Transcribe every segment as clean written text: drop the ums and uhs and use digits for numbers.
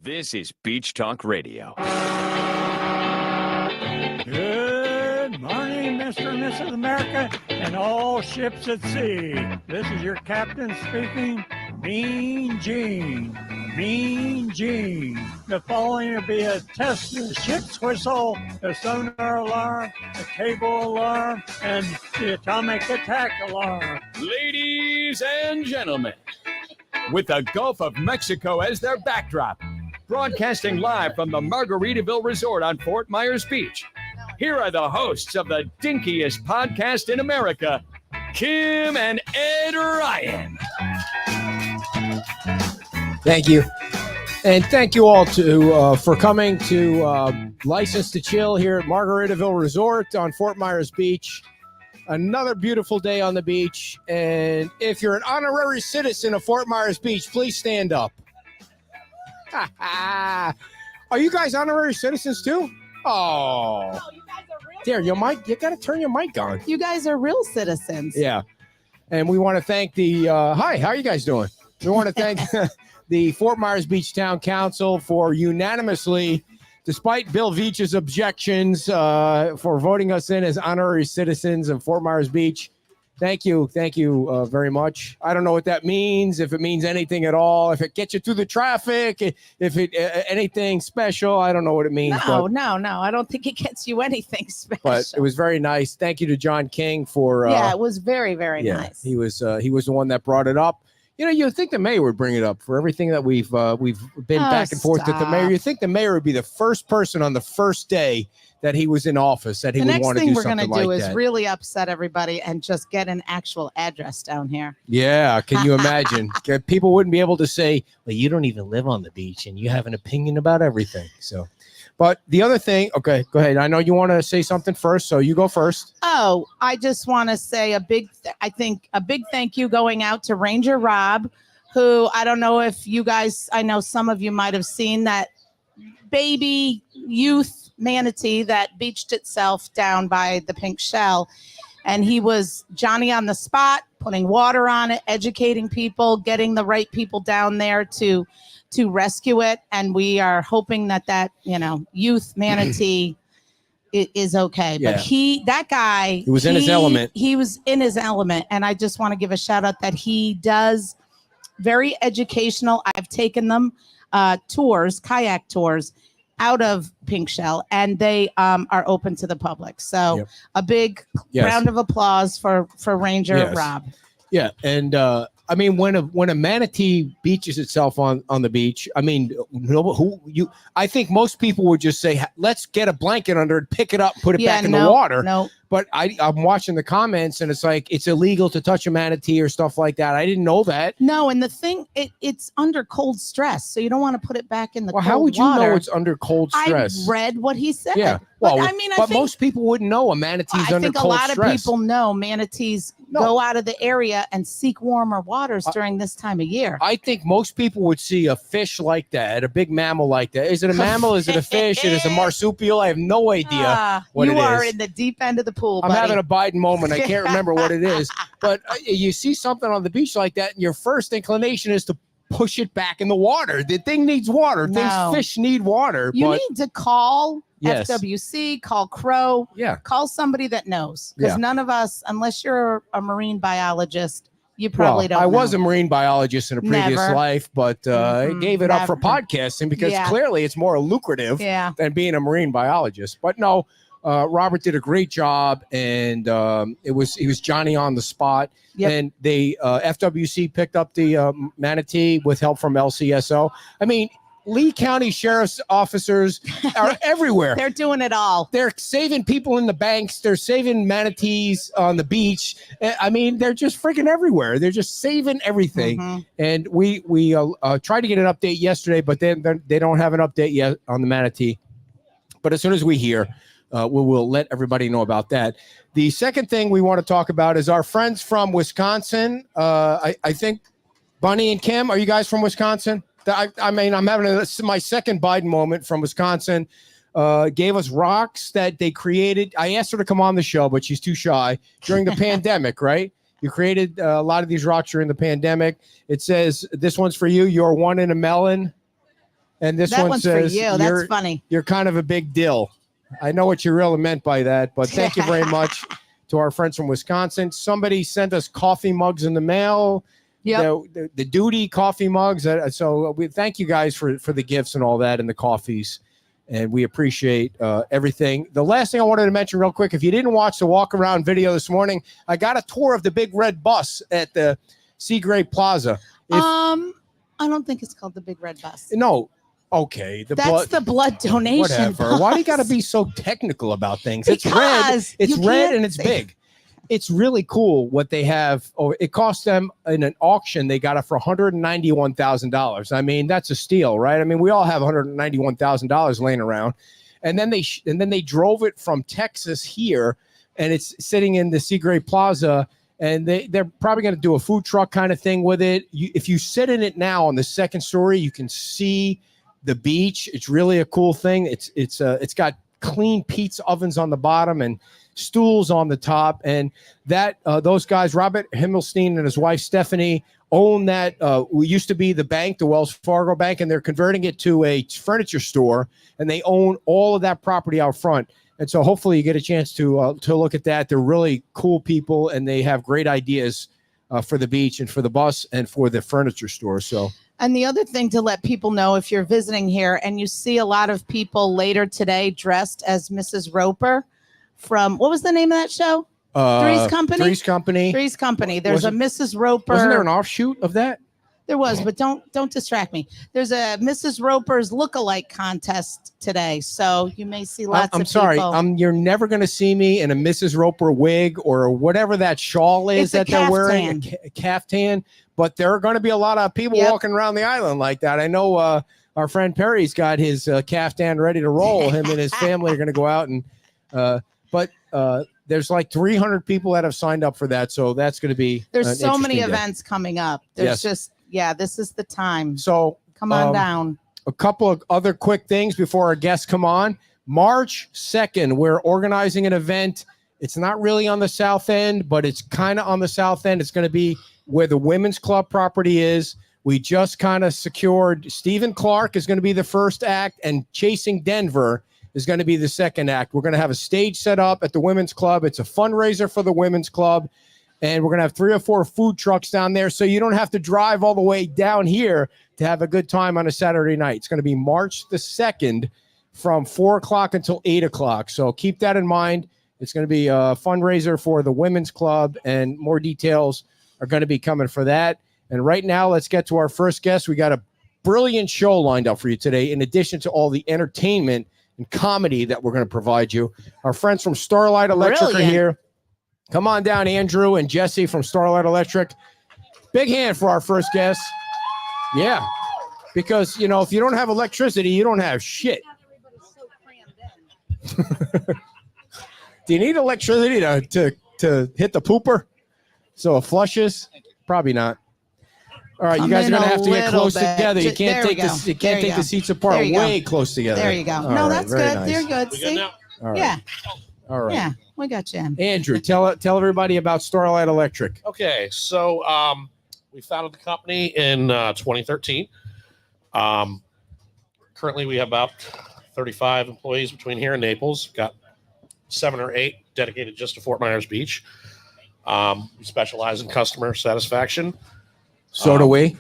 This is Beach Talk Radio. Good morning, Mr. and Mrs. America and all ships at sea. This is your captain speaking, Mean Gene. Mean Gene. The following will be a test of the ship's whistle, the sonar alarm, the cable alarm, and the atomic attack alarm. Ladies and gentlemen, with the Gulf of Mexico as their backdrop, broadcasting live from the Margaritaville Resort on Fort Myers Beach, here are the hosts of the dinkiest podcast in America, Kim and Ed Ryan. Thank you. And thank you all for coming to License to Chill here at Margaritaville Resort on Fort Myers Beach. Another beautiful day on the beach. And if you're an honorary citizen of Fort Myers Beach, please stand up. Are you guys honorary citizens too? Oh. No, you guys are real There, your mic, you got to turn your mic on. You guys are real citizens. Yeah. And we want to thank the, hi, how are you guys doing? We want to thank the Fort Myers Beach Town Council for unanimously, despite Bill Veach's objections, for voting us in as honorary citizens of Fort Myers Beach. Thank you very much. I don't know what that means, if it means anything at all, if it gets you through the traffic, if it anything special. I don't know what it means. No. I don't think it gets you anything special. But it was very nice. Thank you to John King for. Yeah, it was very, very nice. He was the one that brought it up. You know, you'd think the mayor would bring it up for everything that we've been back and forth with the mayor. You think the mayor would be the first person on the first day that he was in office that he would want to do something like that. The next thing we're going to do is really upset everybody and just get an actual address down here. Yeah, can you imagine? People wouldn't be able to say, well, you don't even live on the beach and you have an opinion about everything. So, but the other thing, okay, go ahead. I know you want to say something first, so you go first. Oh, I just want to say a big thank you going out to Ranger Rob, who I don't know if you guys, I know some of you might have seen that baby youth manatee that beached itself down by the pink shell. And he was Johnny on the spot, putting water on it, educating people, getting the right people down there to rescue it. And we are hoping that youth manatee is okay. Yeah. But that guy, he was in his element. He was in his element. And I just want to give a shout out that he does very educational. I've taken them tours, kayak tours out of Pink Shell, and they are open to the public. So a big round of applause for Ranger Rob. Yeah, and I mean, when a manatee beaches itself on the beach, I mean, I think most people would just say, let's get a blanket under it, pick it up, put it back in the water. No. But I'm watching the comments, and it's like it's illegal to touch a manatee or stuff like that. I didn't know that. No, and the thing, it's under cold stress, so you don't want to put it back in the cold water. How would you know it's under cold stress? I read what he said. Yeah. Well, I think most people wouldn't know a manatee's under cold stress. I think a lot of people know manatees go out of the area and seek warmer waters during this time of year. I think most people would see a fish like that, a big mammal like that. Is it a mammal? Is it a fish? It is a marsupial? I have no idea what it is. You are in the deep end of the pool, I'm having a Biden moment. I can't remember what it is. But you see something on the beach like that, and your first inclination is to push it back in the water. The thing needs water. Fish need water. You need to call FWC, call Crow, call somebody that knows. Because none of us, unless you're a marine biologist, you probably don't know. I was a marine biologist in a previous life, but I gave it up for podcasting because clearly it's more lucrative than being a marine biologist. But no, Robert did a great job, and he was Johnny on the spot. And they FWC picked up the manatee with help from LCSO. I mean, Lee County Sheriff's officers are everywhere. They're doing it all. They're saving people in the banks. They're saving manatees on the beach. I mean, they're just freaking everywhere. They're just saving everything. Mm-hmm. And we tried to get an update yesterday, but they don't have an update yet on the manatee. But as soon as we hear, we will let everybody know about that. The second thing we want to talk about is our friends from Wisconsin. I think Bunny and Kim, are you guys from Wisconsin? I mean, I'm having my second Biden moment from Wisconsin. Gave us rocks that they created. I asked her to come on the show, but she's too shy during the pandemic, right? You created a lot of these rocks during the pandemic. It says, this one's for you. You're one in a melon. And this That one one's says, for you. That's funny. you're kind of a big deal. I know what you really meant by that, but thank you very much to our friends from Wisconsin. Somebody sent us coffee mugs in the mail. Yep. The duty coffee mugs. So we thank you guys for the gifts and all that and the coffees. And we appreciate everything. The last thing I wanted to mention real quick, if you didn't watch the walk around video this morning, I got a tour of the big red bus at the Seagrave Plaza. I don't think it's called the Big Red Bus. No. Okay. That's the blood donation. Whatever. Bus. Why do you got to be so technical about things? It's red. Because It's you red can't and it's say- big. It's really cool what they have. Oh, it cost them in an auction. They got it for $191,000. I mean, that's a steal, right? I mean, we all have $191,000 laying around, and then they drove it from Texas here, and it's sitting in the Seagrave Plaza. And they're probably going to do a food truck kind of thing with it. If you sit in it now on the second story, you can see the beach. It's really a cool thing. It's got clean pizza ovens on the bottom and stools on the top. And that those guys, Robert Himmelstein and his wife Stephanie, own that. We used to be the bank, the Wells Fargo Bank, and they're converting it to a furniture store. And they own all of that property out front. And so hopefully you get a chance to look at that. They're really cool people, and they have great ideas for the beach and for the bus and for the furniture store. So. And the other thing to let people know, if you're visiting here and you see a lot of people later today dressed as Mrs. Roper from, what was the name of that show? Three's Company? Three's Company. Three's Company. There's a Mrs. Roper. Wasn't there an offshoot of that? There was, but don't distract me. There's a Mrs. Roper's lookalike contest today, so you may see lots of I'm sorry. people. You're never going to see me in a Mrs. Roper wig or whatever that shawl is It's a that they're wearing, caftan. a caftan. But there are going to be a lot of people Yep. walking around the island like that. I know our friend Perry's got his caftan ready to roll. Him and his family are going to go out and. But there's like 300 people that have signed up for that, so that's going to be. There's an so many interesting day. events coming up. There's Yes. this is the time. So Come on down. a couple of other quick things before our guests come on. March 2nd, we're organizing an event. It's not really on the south end, but it's kind of on the south end. It's going to be where the women's club property is. We just kind of secured Stephen Clark is going to be the first act, and Chasing Denver is going to be the second act. We're going to have a stage set up at the women's club. It's a fundraiser for the women's club. And we're going to have 3 or 4 food trucks down there, so you don't have to drive all the way down here to have a good time on a Saturday night. It's going to be March the 2nd from 4 o'clock until 8 o'clock. So keep that in mind. It's going to be a fundraiser for the women's club, and more details are going to be coming for that. And right now, let's get to our first guest. We got a brilliant show lined up for you today, in addition to all the entertainment and comedy that we're going to provide you. Our friends from Starlight Electric Brilliant. are here. Come on down, Andrew and Jesse from Starlight Electric. Big hand for our first guest. Yeah, because, you know, if you don't have electricity, you don't have shit. Do you need electricity to hit the pooper so it flushes? Probably not. All right, you Come guys are in gonna a have to get little close bit. together. You There can't we take go. the There you go. seats apart. There you go. Way close together. There you go. All No, right, that's very good. nice. You're good. See? All right. Yeah. All right. Yeah. We got you in. Andrew, tell everybody about Starlight Electric. Okay, so we founded the company in 2013. Currently, we have about 35 employees between here and Naples. Got 7 or 8 dedicated just to Fort Myers Beach. We specialize in customer satisfaction. So do we.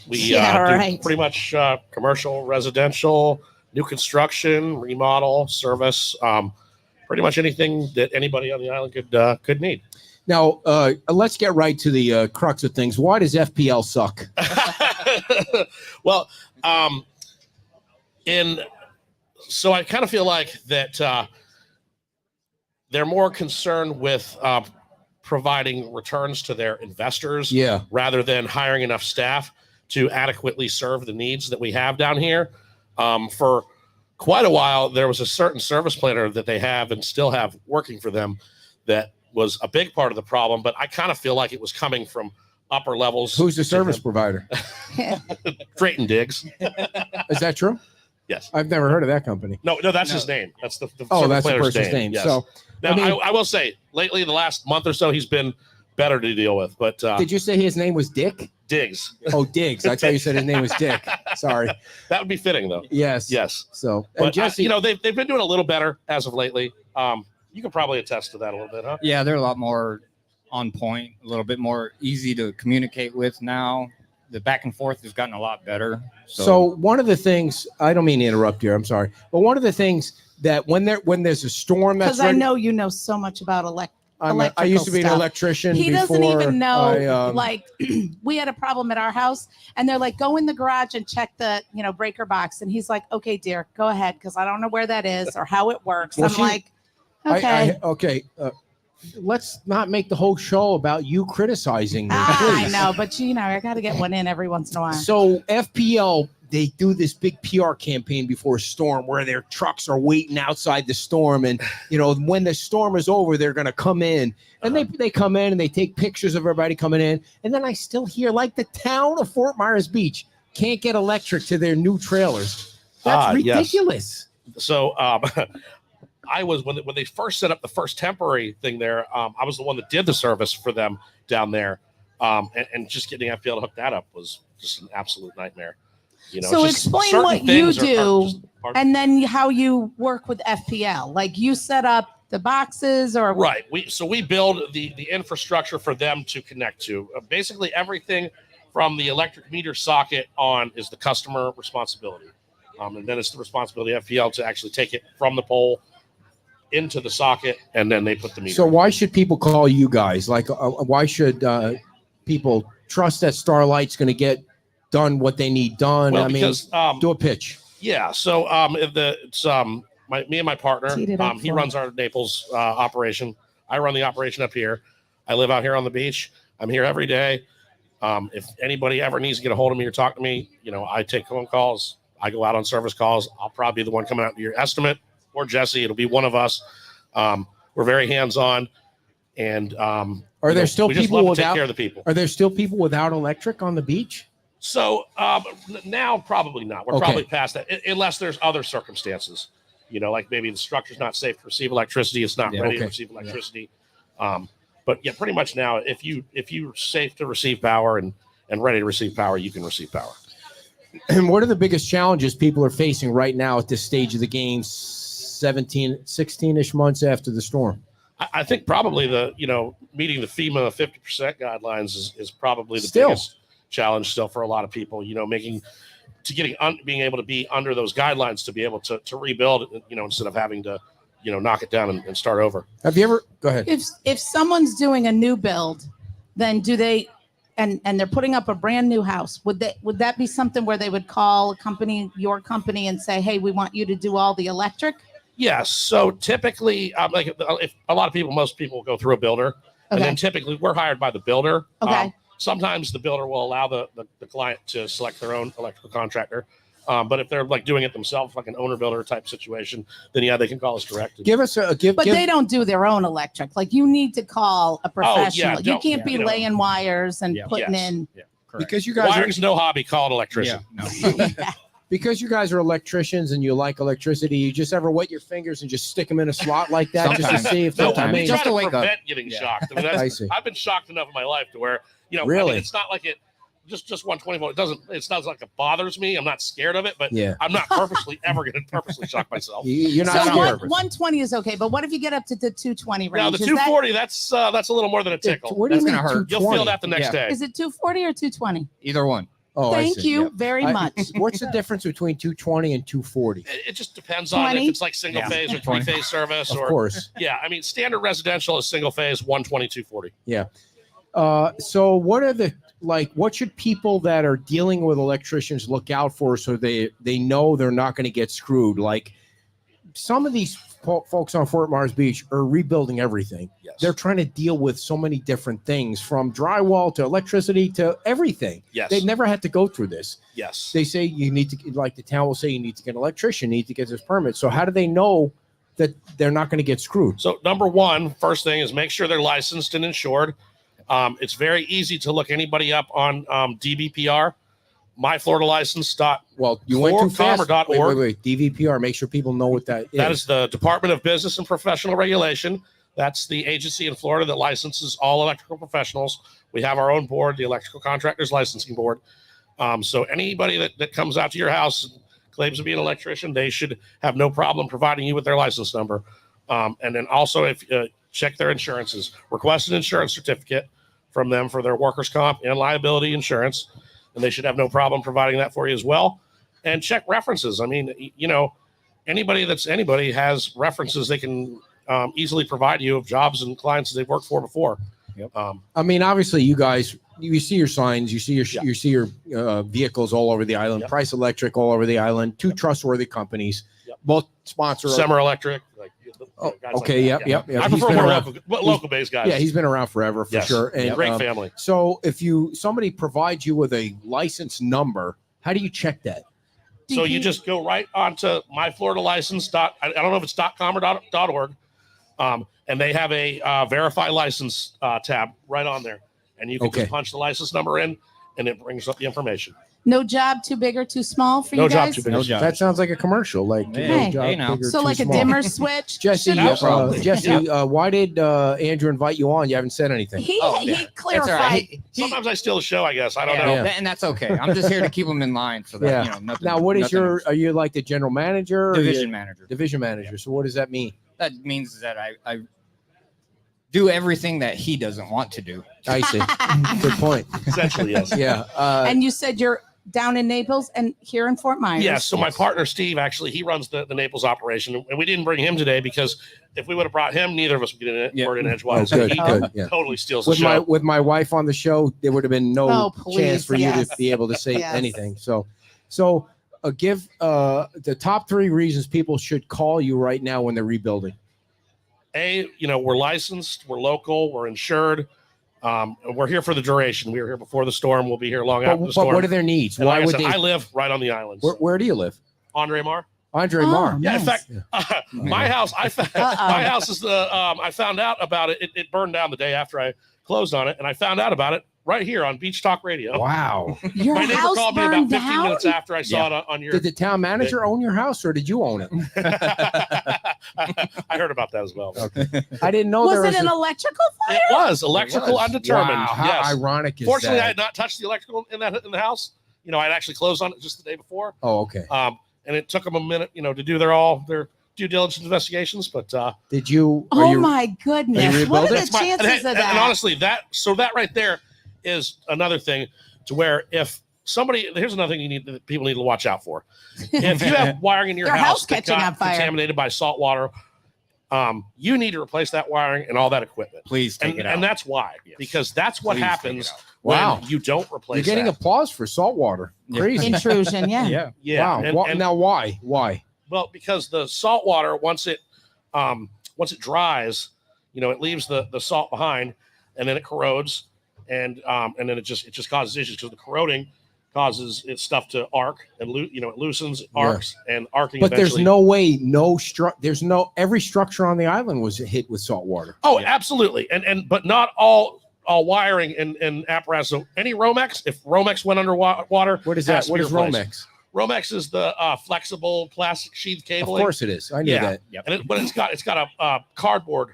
We Yeah, do right. pretty much commercial, residential, new construction, remodel, service, pretty much anything that anybody on the island could need. Now, let's get right to the crux of things. Why does FPL suck? Well, so I kind of feel like that they're more concerned with providing returns to their investors, Yeah. rather than hiring enough staff to adequately serve the needs that we have down here. For quite a while, there was a certain service planner that they have and still have working for them that was a big part of the problem, but I kind of feel like it was coming from upper levels. Who's the to service them. provider? Drayton Diggs. Is that true? Yes. I've never heard of that company. No, that's his name. That's the Oh, service that's the planner's person's name. Yes. So, Now, I mean- I will say, lately, the last month or so, he's been better to deal with. But Did you say his name was Dick? Diggs, Oh, Diggs. I thought you said his name was Dick. Sorry. that would be fitting though. Yes. Yes, So, and but Jesse, they've been doing a little better as of lately. You can probably attest to that a little bit, huh? Yeah, they're a lot more on point, a little bit more easy to communicate with now. The back and forth has gotten a lot better. So one of the things, I don't mean to interrupt you, I'm sorry, but one of the things that when there's a storm that's Because I ready, know you know so much about I used to be an stuff. electrician. He doesn't before even know. I, Like we had a problem at our house, and they're like, "Go in the garage and check the breaker box." And he's like, "Okay, dear, go ahead," because I don't know where that is or how it works. Well, I'm like, "Okay." okay. Let's not make the whole show about you criticizing me. I please. know, but I got to get one in every once in a while. So FPL, they do this big PR campaign before a storm where their trucks are waiting outside the storm, and when the storm is over, they're going to come in, and they come in and they take pictures of everybody coming in, and then I still hear like the town of Fort Myers Beach can't get electric to their new trailers. That's ridiculous. Yes. So I was when they first set up the first temporary thing there. I was the one that did the service for them down there, and just getting FPL to hook that up was just an absolute nightmare. So it's just explain certain what you things are do, just part- and then how you work with FPL. Like you set up the boxes, or right. We build the infrastructure for them to connect to. Basically, everything from the electric meter socket on is the customer responsibility, and then it's the responsibility of FPL to actually take it from the pole into the socket, and then they put the meter. So why should people call you guys? Like, why should people trust that Starlight's going to get done what they need done? Well, I mean, because do a pitch. yeah. So it's me and my partner. Teed it up He for runs our Naples operation. I run the operation up here. I live out here on the beach. I'm here every day. If anybody ever needs to get a hold of me or talk to me, I take phone calls. I go out on service calls. I'll probably be the one coming out to your estimate, or Jesse. It'll be one of us. We're very hands-on, and Are there still we just people love to take without? care of the people. Are there still people without electric on the beach? So now probably not. We're Okay. probably past that, unless there's other circumstances. Like maybe the structure's not safe to receive electricity. It's not ready to Okay. receive electricity. But yeah, pretty much now, if you're safe to receive power and ready to receive power, you can receive power. And what are the biggest challenges people are facing right now at this stage of the game, 16-ish months after the storm? I think probably meeting the FEMA 50% guidelines is probably the Still. biggest challenge still for a lot of people. Being able to be under those guidelines to be able to rebuild, instead of having to, knock it down and start over. Have you ever? Go ahead. if someone's doing a new build, then do they and they're putting up a brand new house, would that be something where they would call your company and say, hey, we want you to do all the electric? Yes. So typically, if most people go through a builder, and then typically we're hired by the builder. Okay. Sometimes the builder will allow the client to select their own electrical contractor. But if they're doing it themselves, like an owner builder type situation, then yeah, they can call us direct. Give us a give. But give, they don't do their own electric. Like you need to call a professional. You can't be you know. laying wires and putting Yes. in. Yeah, correct. because you guys are Wiring's no hobby, call an electrician. Yeah, no. because you guys are electricians and you like electricity. You just ever wet your fingers and just stick them in a slot like that just to Sometimes. see if No, I we mean, try just to to wake up. prevent getting Yeah. shocked. I mean, I see. I've been shocked enough in my life to where, Really? it's not like it just 120 volt. It's not like it bothers me. I'm not scared of it, but Yeah. I'm not ever going to purposely shock myself. You're not So scared. 120 is okay, but what if you get up to the 220 range? Now the Is that- 240, that's a little more than a tickle. What do you That's mean gonna hurt. You'll feel 220? that the next Yeah. day. Is it 240 or 220? Either one. Oh, I Thank see. you Yeah. very much. What's the difference between 220 and 240? It just depends on 20? if it's like single Yeah. phase or 20. three phase service, Of or course. yeah. I mean, standard residential is single phase 120, 240. So what should people that are dealing with electricians look out for so they know they're not going to get screwed? Like some of these folks on Fort Myers Beach are rebuilding everything. Yes. They're trying to deal with so many different things, from drywall to electricity to everything. Yes. They've never had to go through this. Yes. They say you need to, like the town will say, you need to get an electrician, you need to get this permit. So how do they know that they're not going to get screwed? So number one, first thing is make sure they're licensed and insured. It's very easy to look anybody up on DBPR, myfloridalicense. Well, you went too fast. Commer.org. Wait. DVPR. Make sure people know what that is. That is the Department of Business and Professional Regulation. That's the agency in Florida that licenses all electrical professionals. We have our own board, the Electrical Contractors Licensing Board. So anybody that comes out to your house and claims to be an electrician, they should have no problem providing you with their license number. And then also, if check their insurances, request an insurance certificate from them for their workers' comp and liability insurance, and they should have no problem providing that for you as well. And check references. I mean, anybody has references they can easily provide you of jobs and clients that they've worked for before. Yep. I mean, obviously, you guys, you see your signs, you see your Yeah. you see your vehicles all over the island. Yep. Price Electric all over the island. Two trustworthy companies, Yep. both sponsor. Summer Electric. Oh, guys like okay, that. yep. I He's prefer been more around- local-based guys. Yeah, he's been around forever for Yes. sure. And Great family. so, if somebody provides you with a license number, how do you check that? So you just go right onto myfloridalicense. I don't know if it's .com or .org. And they have a verify license tab right on there. And you can Okay. just punch the license number in and it brings up the information. No job too big or too small for No you job guys? too big. No job. That sounds like a commercial. Like Hey, no job hey now. big or So too like a small. dimmer switch? Jesse, Should- Absolutely. Jesse, why did Andrew invite you on? You haven't said anything. He, Oh, he yeah. clarified. That's all right. Sometimes I steal the show, I guess. I don't Yeah, know. Yeah. And that's okay. I'm just here to keep them in line so that Yeah. nothing. Now, what is nothing- are you like the general manager? Or division manager? division manager. So what does that mean? That means that I do everything that he doesn't want to do. I see. Good point. Essentially, yes. Yeah. And you said you're down in Naples and here in Fort Myers. Yeah, so my partner Steve, actually, he runs the Naples operation, and we didn't bring him today because if we would have brought him, neither of us would get in it. Yeah. We're in Oh, Edgewise. good, He good. Yeah. totally steals the With show. my wife on the show, there would have been no Oh, please, chance for you yes. to be able to say Yes. anything. So give the top 3 reasons people should call you right now when they're rebuilding. We're licensed, we're local, we're insured. And we're here for the duration. We were here before the storm. We'll be here long after the But storm. what are their needs? And Why like I would said, they? I live right on the islands. Where do you live? Andre Mar. Andre Oh, Marr. Yeah, in nice. fact, my house. My house is the. I found out about it. It burned down the day after I closed on it, and I found out about it right here on Beach Talk Radio. Wow. Your My neighbor house called me about burned 15 down? minutes after I saw it on your. Did the town manager own your house or did you own it? I heard about that as well. I didn't know Was there it was an a, electrical fire? It was electrical was. undetermined. Wow, how Yes. ironic is Fortunately, I that? had not touched the electrical in the house. I'd actually closed on it just the day before. Oh, okay. And it took them a minute, to do their due diligence investigations. But Did you? Oh my goodness. rebuild What it? are It's the my- chances and, of and that? honestly, that right there is another thing to where if somebody, here's another thing that people need to watch out for. If you have wiring in your Their house house that catching got on fire. contaminated by salt water, you need to replace that wiring and all that equipment. Please take And, it out. and that's why, because that's what Please take happens it out. when Wow. you don't replace You're getting that. applause for saltwater. Yeah. Crazy. Intrusion, yeah. Yeah. Yeah. Wow. And- Now why? Why? Well, because the salt water, once it dries, it leaves the salt behind, and then it corrodes, and then it just causes issues because the corroding causes its stuff to arc and it loosens, arcs, and arcing. But there's eventually. no way, there's no, every structure on the island was hit with salt water. Oh, absolutely, but not all wiring and apparatus. So any Romex, if Romex went underwater, What is has that? to What be is replaced. Romex? Romex is the flexible plastic sheath Of cabling. course it is. I knew Yeah. that. And but it's got a cardboard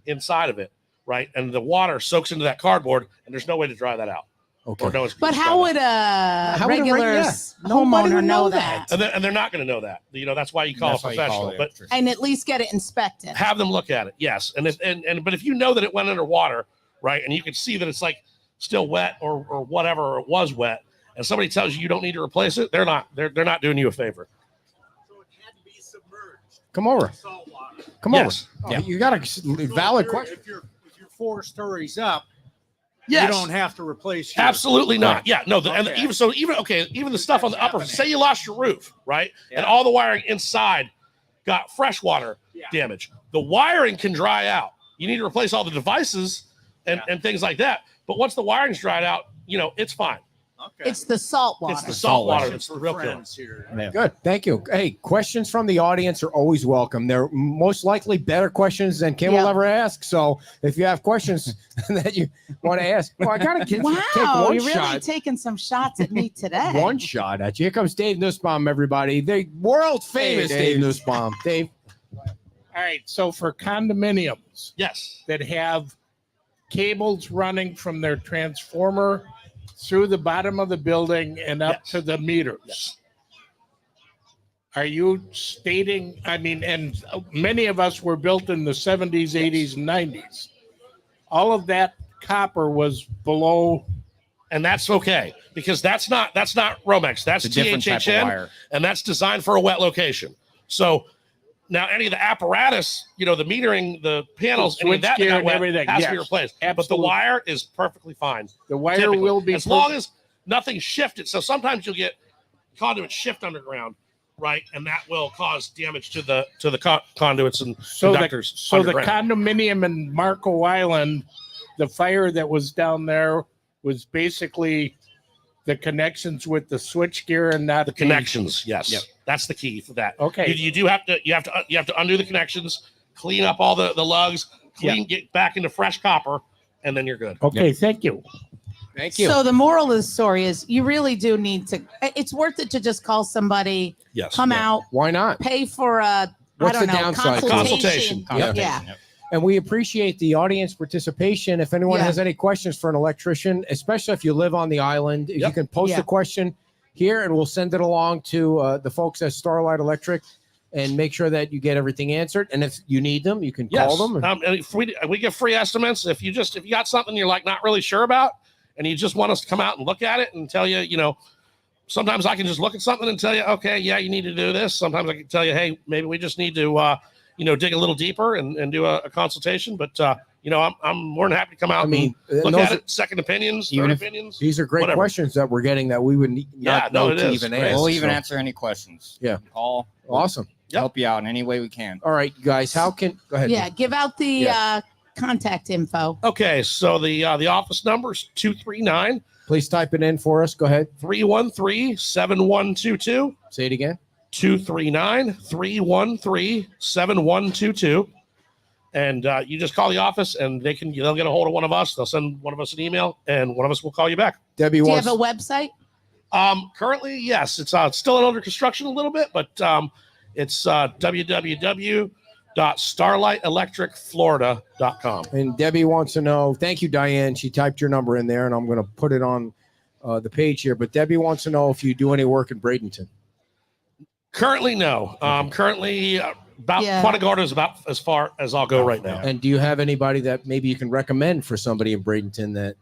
inside of it, right? And the water soaks into that cardboard, and there's no way to dry that out. Okay. Or no excuse But to dry how that would a How would a regular yeah. Nobody homeowner would know know that? out. And they're not going to know that. That's why you call That's a why you call professional. it But electrician. And at least get it inspected. have them look at it, yes. But if you know that it went underwater, right, and you can see that it's like still wet or whatever, or it was wet, and somebody tells you don't need to replace it, they're not doing you a favor. So it had to be submerged. Come over. Salt water. Come Yes. over. Yeah. You got a valid question. If you're 4 stories up, Yes. you don't have to replace your Absolutely not. Right. Yeah, no. And Okay. even the stuff on the upper. happening. Say you lost your roof, right? And Yeah. all the wiring inside got freshwater Yeah. damage. The wiring can dry out. You need to replace all the devices and things like that. But once the wiring's dried out, it's fine. Okay. It's the salt water. It's the salt water that's Questions the for real killer. friends here. Yeah. Good. Thank you. Hey, questions from the audience are always welcome. They're most likely better questions than Kim will Yeah. ever ask. So if you have questions that you want to ask, well, I got to take Wow, one you're really shot. taking some shots at me today. One shot at you. Here comes Dave Nussbaum, everybody. The world famous Hey, Dave Dave. Nussbaum. Dave. All right. So for condominiums Yes. that have cables running from their transformer through the bottom of the building and up Yes. to the meters. Yes. Are you stating, I mean, and many of us were built in the 70s, 80s, and 90s. All of that copper was below. And that's okay because that's not Romex. That's It's a different type of THHN, wire. and that's designed for a wet location. So now any of the apparatus, the metering, the panels, any of that Switchgear got and wet everything, has to be yes, replaced. But the absolutely. wire is perfectly fine. The wire typically, will be as long as nothing shifted. So sometimes you'll get conduits shift underground, right, and that will cause damage to the conduits and conductors. So the underground. condominium in Marco Island, the fire that was down there was basically the connections with the switchgear and not the connections, yes, Yep. that's the key for that. Okay. you do have to undo the connections, clean up all the lugs, get back into fresh copper, and then you're good. Okay, thank you. Thank you. So the moral of the story is you really do need to, it's worth it to just call somebody, Yes. come out, Why not? pay for a, What's I don't the know, downside? Consultation. Yeah. Yep. And we appreciate the audience participation. If anyone Yeah. has any questions for an electrician, especially if you live on the island, if you Yep. can post Yeah. a question here and we'll send it along to the folks at Starlight Electric and make sure that you get everything answered. And if you need them, you can call them. And if we give free estimates. If you got something you're like not really sure about, and you just want us to come out and look at it and tell you, sometimes I can just look at something and tell you, okay, yeah, you need to do this. Sometimes I can tell you, hey, maybe we just need to, dig a little deeper and do a consultation. But I'm more than happy to come out. I mean, and look those at are- it, second opinions, Even third if- opinions. these are great whatever. questions that we're getting that we would not know it to is. even Great. ask. We'll even So, answer any questions. Yeah. Call. We'll awesome. help you out in any way we can. All right, guys, how can go ahead? Yeah, give out the contact info. Okay, so the office number is 239 Please type it in for us. Go ahead. 313-7122. Say it again. 239-313-7122. And you just call the office and they'll get a hold of one of us. They'll send one of us an email and one of us will call you back. Debbie Do you wants have a website? Currently, yes, it's still under construction a little bit, but it's www.starlightelectricflorida.com. And Debbie wants to know, thank you, Diane. She typed your number in there and I'm going to put it on the page here. But Debbie wants to know if you do any work in Bradenton. Currently, no. Currently, Yeah. Punta Gorda is about as far as I'll go right now. And do you have anybody that maybe you can recommend for somebody in Bradenton that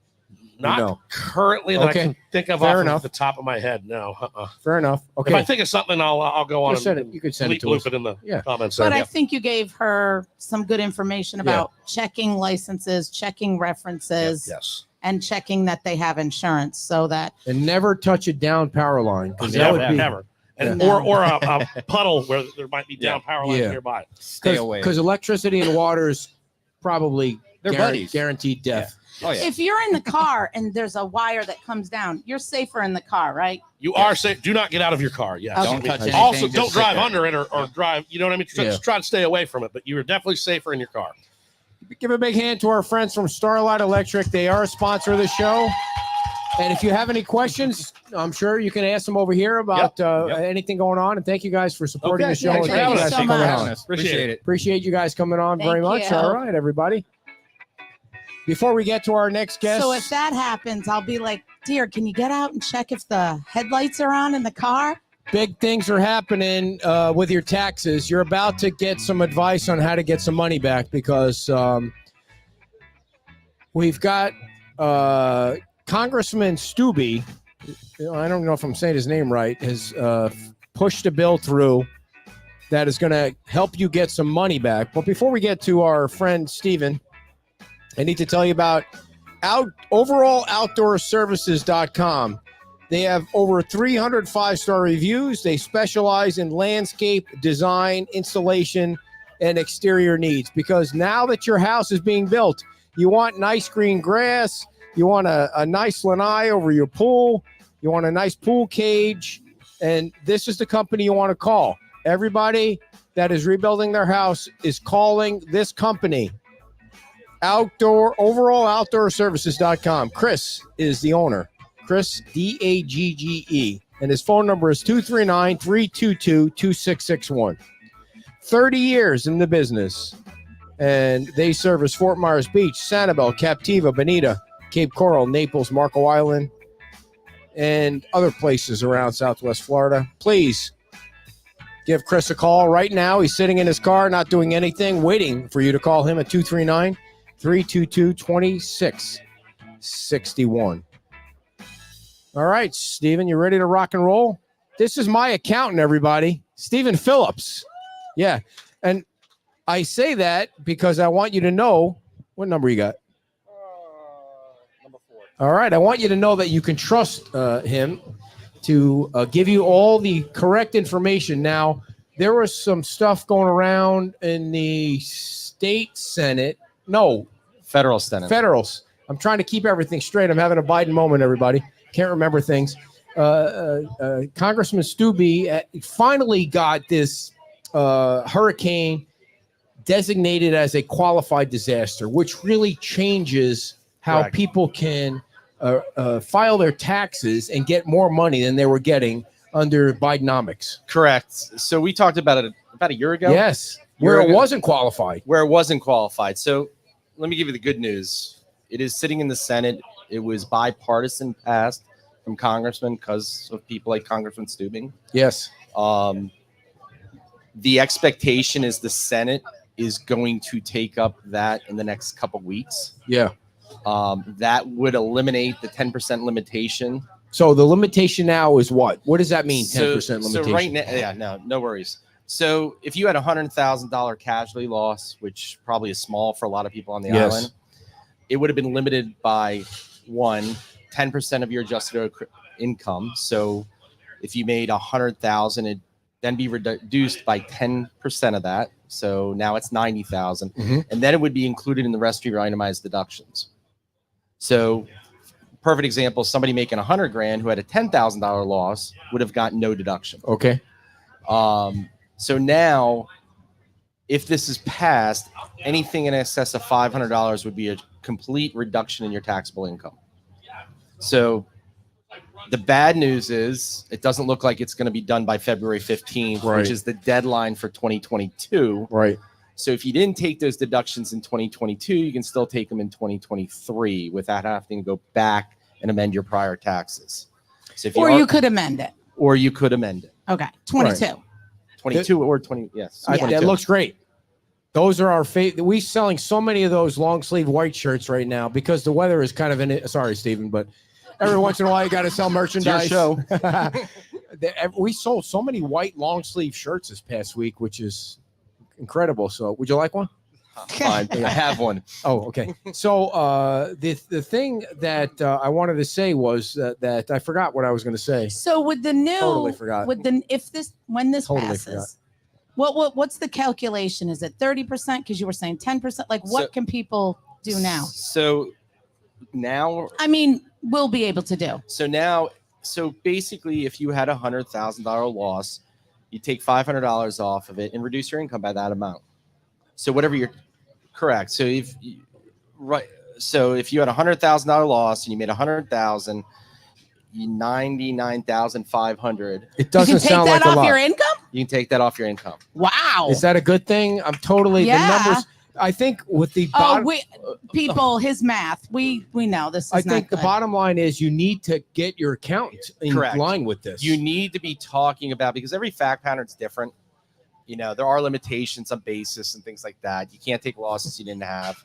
Not no. currently that Okay. I can think of Fair off enough. of the top of my head. No. Fair enough. If I Okay. think of something, I'll go on Just send and it. You could send it to loop us. it in the Yeah. comments. But there. I think you gave her some good information about checking licenses, checking references, Yes. and checking that they have insurance so that And never touch a down power line because that Never, would be never. And Yeah. or a puddle where there might be down power lines Yeah. nearby. Stay away. because electricity and water is probably They're buddies. guaranteed death. Oh yeah. if you're in the car and there's a wire that comes down, you're safer in the car, right? You are safe. Do not get out of your car. Yes. Okay. Don't touch anything. Also, just don't sit drive there. under it or drive. You know what I mean? Just try to stay away from it. But you are definitely safer in your car. Give a big hand to our friends from Starlight Electric. They are a sponsor of the show. And if you have any questions, I'm sure you can ask them over here about anything going on. And thank you guys for supporting Okay. the show. Thanks and for having you us. guys Thank for you so coming much. on. Appreciate it. Appreciate you guys coming on very Thank much. you. All right, everybody. Before we get to our next guest, So if that happens, I'll be like, dear, can you get out and check if the headlights are on in the car? big things are happening with your taxes. You're about to get some advice on how to get some money back because we've got Congressman Stubbe. I don't know if I'm saying his name right. Has pushed a bill through that is going to help you get some money back. But before we get to our friend Steven, I need to tell you about overalloutdoorservices.com. They have over 300 5-star reviews. They specialize in landscape design, installation, and exterior needs. Because now that your house is being built, you want nice green grass, you want a nice lanai over your pool, you want a nice pool cage, and this is the company you want to call. Everybody that is rebuilding their house is calling this company. Overalloutdoorservices.com. Chris is the owner. Chris, Dagge. And his phone number is 239-322-2661. 30 years in the business. And they service Fort Myers Beach, Sanibel, Captiva, Bonita, Cape Coral, Naples, Marco Island, and other places around Southwest Florida. Please give Chris a call right now. He's sitting in his car, not doing anything, waiting for you to call him at 239-322-2661. All right, Stephen, you ready to rock and roll? This is my accountant, everybody, Stephen Phillips. Yeah, and I say that because I want you to know what number you got. Number 4. All right, I want you to know that you can trust him to give you all the correct information. Now, there was some stuff going around in the state Senate. No, Federal Senate. federals. I'm trying to keep everything straight. I'm having a Biden moment, everybody. Can't remember things. Congressman Stubbe finally got this hurricane designated as a qualified disaster, which really changes how Correct. people can file their taxes and get more money than they were getting under Bidenomics. Correct. So we talked about it about a year ago. Yes, where it wasn't qualified. Where it wasn't qualified. So let me give you the good news. It is sitting in the Senate. It was bipartisan passed from congressmen because of people like Congressman Stubing. Yes. The expectation is the Senate is going to take up that in the next couple weeks. Yeah. That would eliminate the 10% limitation. So the limitation now is what? What does that mean? 10% limitation. So right now, no worries. So if you had $100,000 casualty loss, which probably is small for a lot of people on the Yes. island, it would have been limited by 10% of your adjusted income. So if you made 100,000, it'd then be reduced by 10% of that. So now it's 90,000, Mhm. and then it would be included in the rest of your itemized deductions. So perfect example, somebody making 100 grand who had a $10,000 loss would have gotten no deduction. Okay. So now, if this is passed, anything in excess of $500 would be a complete reduction in your taxable income. So the bad news is it doesn't look like it's going to be done by February 15th, Right. which is the deadline for 2022. Right. So if you didn't take those deductions in 2022, you can still take them in 2023 without having to go back and amend your prior taxes. So if Or are- you could amend it. or you could amend it. Okay. 22. 22 or 20. Yes. That 22. looks great. Those are our favorite. We're selling so many of those long sleeve white shirts right now because the weather is kind of in it. Sorry, Stephen, but every once in a while you got to sell merchandise. show. We sold so many white long sleeve shirts this past week, which is incredible. So, would you like one? Fine. I have one. Oh, okay. So, the thing that I wanted to say was that I forgot what I was going to say. So with the new, Totally forgot. with the when this Totally passes, what's the calculation? Is it 30%? Because you were saying 10%. Like, what So- can people do now? So now, I mean, we'll be able to do. so basically, if you had $100,000 loss, you take $500 off of it and reduce your income by that amount. So whatever you're correct. So if you had $100,000 loss and you made 100,000, 99,500. It You doesn't can take sound that like a off lot. your income? You can take that off your income. Wow. Is that a good thing? I'm totally Yeah. the numbers. I think with the Oh, bottom, people, his math. We know this is I think not the good. bottom line is you need to get your accountant in Correct. line with this. You need to be talking about, because every fact pattern's different. You know, there are limitations on basis and things like that. You can't take losses you didn't have.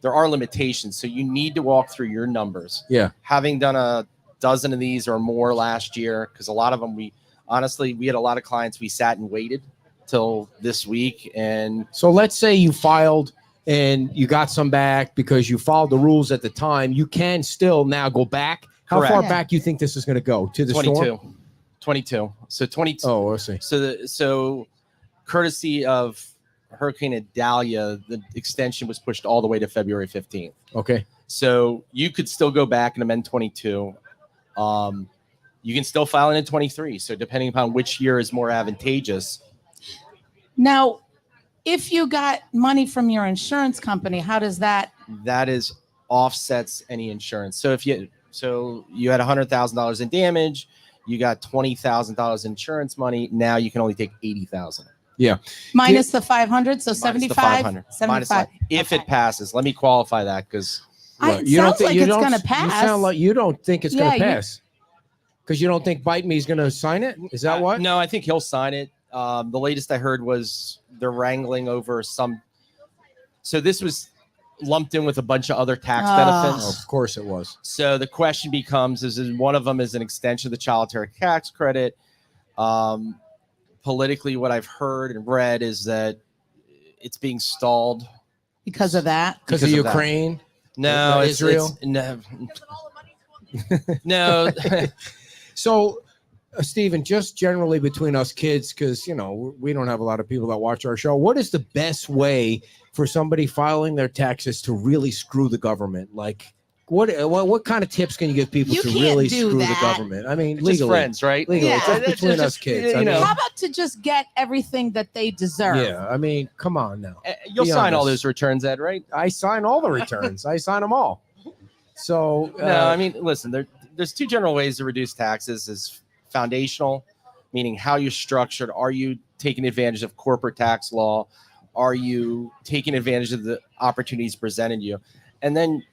There are limitations. So you need to walk through your numbers. Yeah. Having done a dozen of these or more last year, because a lot of them, we had a lot of clients, we sat and waited till this week. And So let's say you filed and you got some back because you followed the rules at the time. You can still now go back. How Correct. far Yeah. back you think this is going to go to the 22. storm? 22. So 22. Oh, I see. So courtesy of Hurricane Idalia, the extension was pushed all the way to February 15th. Okay. So you could still go back and amend 22. You can still file it in 23. So depending upon which year is more advantageous. Now, if you got money from your insurance company, how does that? That is offsets any insurance. So if you had $100,000 in damage, you got $20,000 insurance money. Now you can only take $80,000. Minus the 500, so Minus the 75. 500. Minus 75. if Okay. it passes. Let me qualify that because It you don't sounds like you it's don't- going to You pass. sound like you don't think it's going Yeah, to you- pass because you don't think Bite Me is going to sign it. Is that what? No, I think he'll sign it. The latest I heard was they're wrangling over some. So this was lumped in with a bunch of other tax Ah. benefits. Of course it was. So the question becomes: is one of them is an extension of the child tax credit? Politically, what I've heard and read is that it's being stalled. because of that. Because of that. Ukraine. No, Israel? no, no. So, Stephen, just generally between us kids, because we don't have a lot of people that watch our show. What is the best way for somebody filing their taxes to really screw the government? Like, what kind of tips can you give people You to can't really do screw that. the government? I mean, Just legally, friends, right? legally, Yeah. just It's between just, us kids. you know. How about to just get everything that they deserve? Yeah, I mean, come on now. You'll Be sign all honest. those returns, Ed, right? I sign all the returns. I sign them all. So, No, I mean, listen, there's two general ways to reduce taxes: is foundational, meaning how you're structured. Are you taking advantage of corporate tax law? Are you taking advantage of the opportunities presented you? And then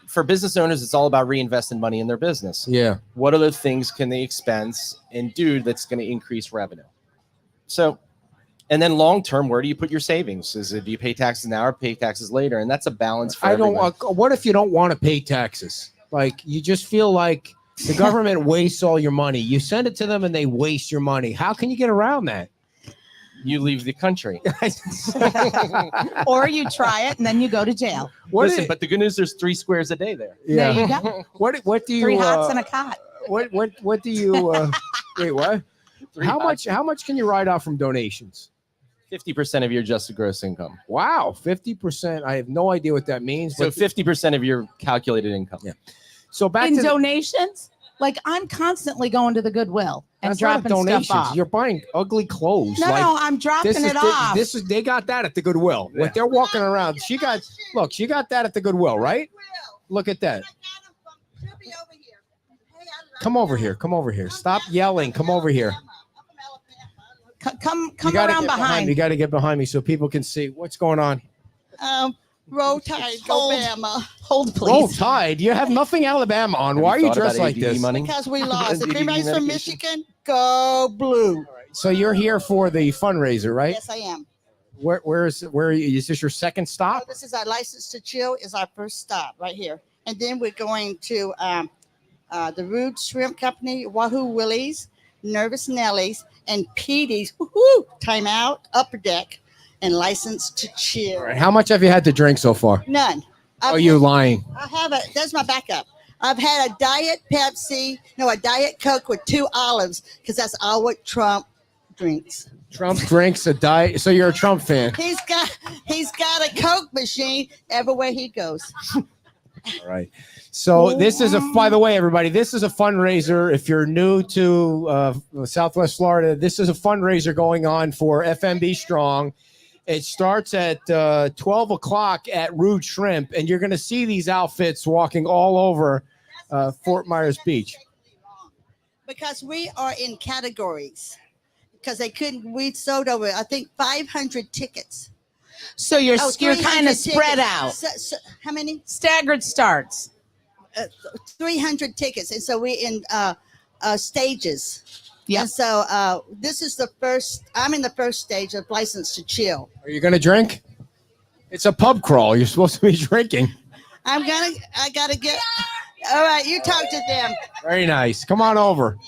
for business owners, it's all about reinvesting money in their business. yeah. What other things can they expense and do that's going to increase revenue? So, and then long term, where do you put your savings? Is it do you pay taxes now or pay taxes later? And that's a balance for I don't. everyone. What if you don't want to pay taxes? Like you just feel like the government wastes all your money. You send it to them and they waste your money. How can you get around that? You leave the country. Or you try it and then you go to jail. Listen, but the good news, there's 3 squares a day there. There you go. What do you? 3 hots and a cot. What do you? Wait, what? How much can you write off from donations? 50% of your adjusted gross income. Wow, 50%. I have no idea what that means. So But 50% of your calculated income. Yeah. so back In to donations, like I'm constantly going to the Goodwill and that's not dropping donations. stuff off. You're buying ugly clothes. No, like, no, I'm dropping it off. This is they got that at the Goodwill. What they're walking around. She got that at the Goodwill, right? Look at that. Come over here. Come over here. Stop yelling. Come over here. Come You gotta around get behind. You got to get behind me so people can see what's going on. Roll Tide, Alabama. Hold, Roll please. Tide. You have nothing Alabama on. Why are you thought about dressed like ADD this? money? Because we lost. If DDD anybody's from medication? Michigan, go blue. So you're here for the fundraiser, right? Yes, I am. Where are you? Is this your second Oh, stop? this is our license to chill. Is our first stop right here, and then we're going to the Rude Shrimp Company, Wahoo Willie's, Nervous Nellies, and Petey's. Woohoo! Time Out, Upper Deck, and License to Chill. All right, how much have you had to drink so far? None. Are you lying? I have a. That's my backup. I've had a Diet Pepsi, a Diet Coke with 2 olives, because that's all what Trump drinks. Trump drinks a diet. So you're a Trump fan. He's got a Coke machine everywhere he goes. All right. So this is by the way, everybody, this is a fundraiser. If you're new to Southwest Florida, this is a fundraiser going on for FMB Strong. It starts at 12 o'clock at Rude Shrimp, and you're going to see these outfits walking all over Fort Myers Beach. Because we are in categories. Because we sold over, I think, 500 tickets. So you're Oh, kind 300 of spread tickets. out. So, how many? Staggered starts. 300 tickets. And so we're in stages. Yep. And so this is I'm in the first stage of License to Chill. Are you going to drink? It's a pub crawl. You're supposed to be drinking. I got to get, all right, you talk to them. Very nice. Come on over.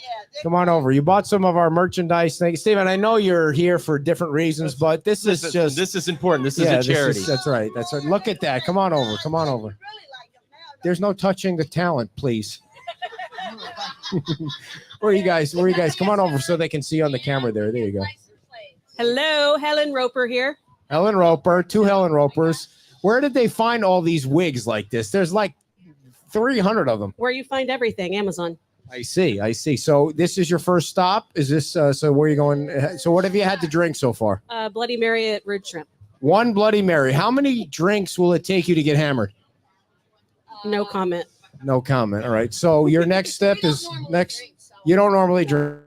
Come on over. You bought some of our merchandise. Thank you, Stephen. I know you're here for different reasons, but this is just this is important. This is a charity. That's right. That's right. Look at that. Come on over. Come on over. There's no touching the talent, please. Where are you guys? Come on over so they can see on the camera there. There you go. Hello, Helen Roper here. Helen Roper, 2 Helen Ropers. Where did they find all these wigs like this? There's like 300 of them. Where you find everything, Amazon. I see. So this is your first stop? Is this so where are you going? So what have you had to drink so far? Bloody Mary at Rude Shrimp. 1 Bloody Mary. How many drinks will it take you to get hammered? No comment. No comment. All right. So your next step is you don't normally drink.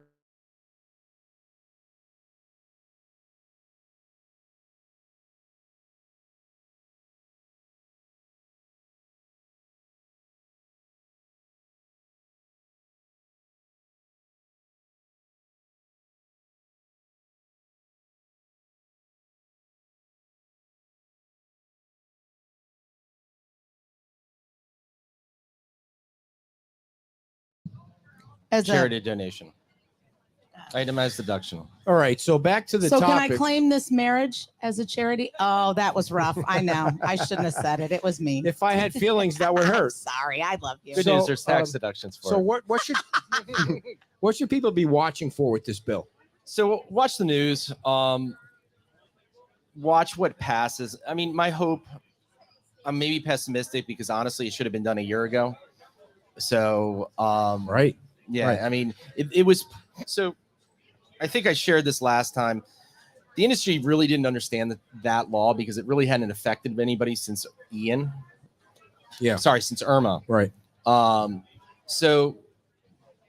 As a, Charity donation. Itemized deduction. All right, so back to the so topic. can I claim this marriage as a charity? Oh, that was rough. I know. I shouldn't have said it. It was me. If I had feelings, that would I'm hurt. sorry. I love you. Good So, news, there's tax deductions for So it. what should people be watching for with this bill? So watch the news. Watch what passes. I mean, my hope, I'm maybe pessimistic because honestly, it should have been done a year ago. So, Right. yeah, Right. I mean, it was, so I think I shared this last time. The industry really didn't understand that law because it really hadn't affected anybody since Ian. Yeah. Sorry, since Irma. Right. So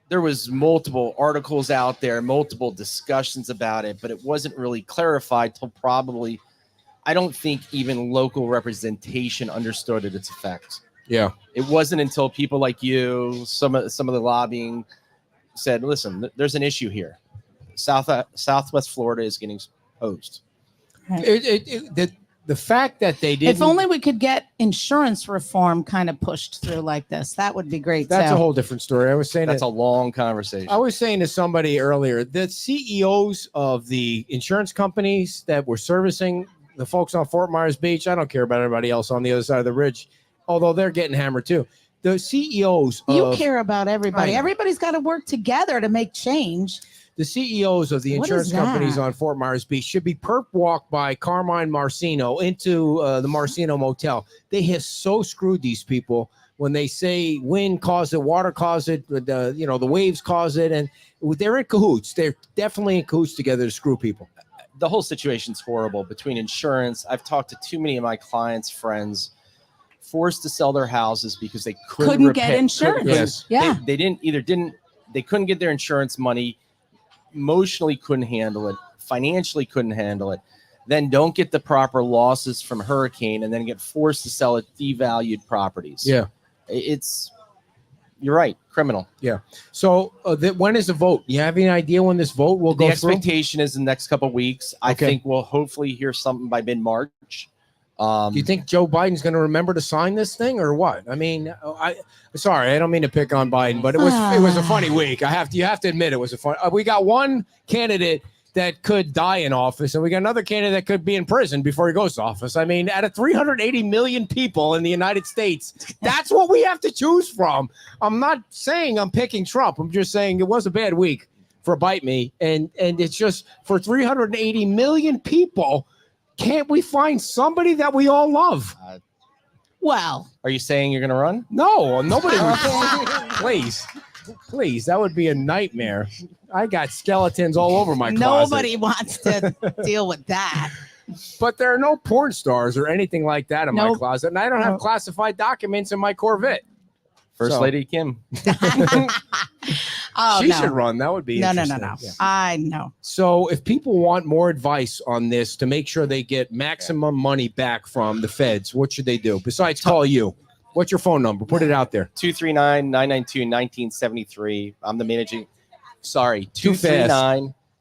there was multiple articles out there, multiple discussions about it, but it wasn't really clarified till probably, I don't think even local representation understood its effect. Yeah. It wasn't until people like you, some of the lobbying said, listen, there's an issue here. Southwest Florida is getting hosed. The fact that they didn't. If only we could get insurance reform kind of pushed through like this, that would be great. That's too. a whole different story. I was saying That's that, a long conversation. I was saying to somebody earlier that CEOs of the insurance companies that were servicing the folks on Fort Myers Beach, I don't care about everybody else on the other side of the ridge, although they're getting hammered too. The CEOs You of care about everybody. I know. Everybody's got to work together to make change. the CEOs of the What insurance is companies that? on Fort Myers Beach should be perp walked by Carmine Marcino into the Marcino Motel. They have so screwed these people when they say wind caused it, water caused it, the waves cause it, and they're in cahoots. They're definitely in cahoots together to screw people. The whole situation's horrible between insurance. I've talked to too many of my clients' friends forced to sell their houses because they Couldn't get insurance. Yes. Yeah. They couldn't get their insurance money, emotionally couldn't handle it, financially couldn't handle it, then don't get the proper losses from hurricane and then get forced to sell at devalued properties. Yeah. You're right, criminal. Yeah. So when is the vote? You have any idea when this vote will The go through? expectation is in the next couple of weeks. I Okay. think we'll hopefully hear something by mid-March. Do you think Joe Biden's going to remember to sign this thing or what? I mean, sorry, I don't mean to pick on Biden, but it was a funny week. You have to admit it was a fun. We got one candidate that could die in office, and we got another candidate that could be in prison before he goes to office. I mean, out of 380 million people in the United States, that's what we have to choose from. I'm not saying I'm picking Trump. I'm just saying it was a bad week for Bite Me, and it's just for 380 million people. Can't we find somebody that we all love? Well, Are you saying you're going to run? No, nobody would. Please, that would be a nightmare. I got skeletons all over my closet. nobody wants to deal with that. But there are no porn stars or anything like that in my Nope. closet, and I don't have Nope. classified documents in my Corvette. First So- Lady Kim. Oh, She no. should run. That would be No. interesting. Yeah. I know. So if people want more advice on this to make sure they get maximum money back from the feds, what should they do besides call you? What's your phone number? Put it out there. 239-992-1973. I'm the managing. Sorry, Too fast.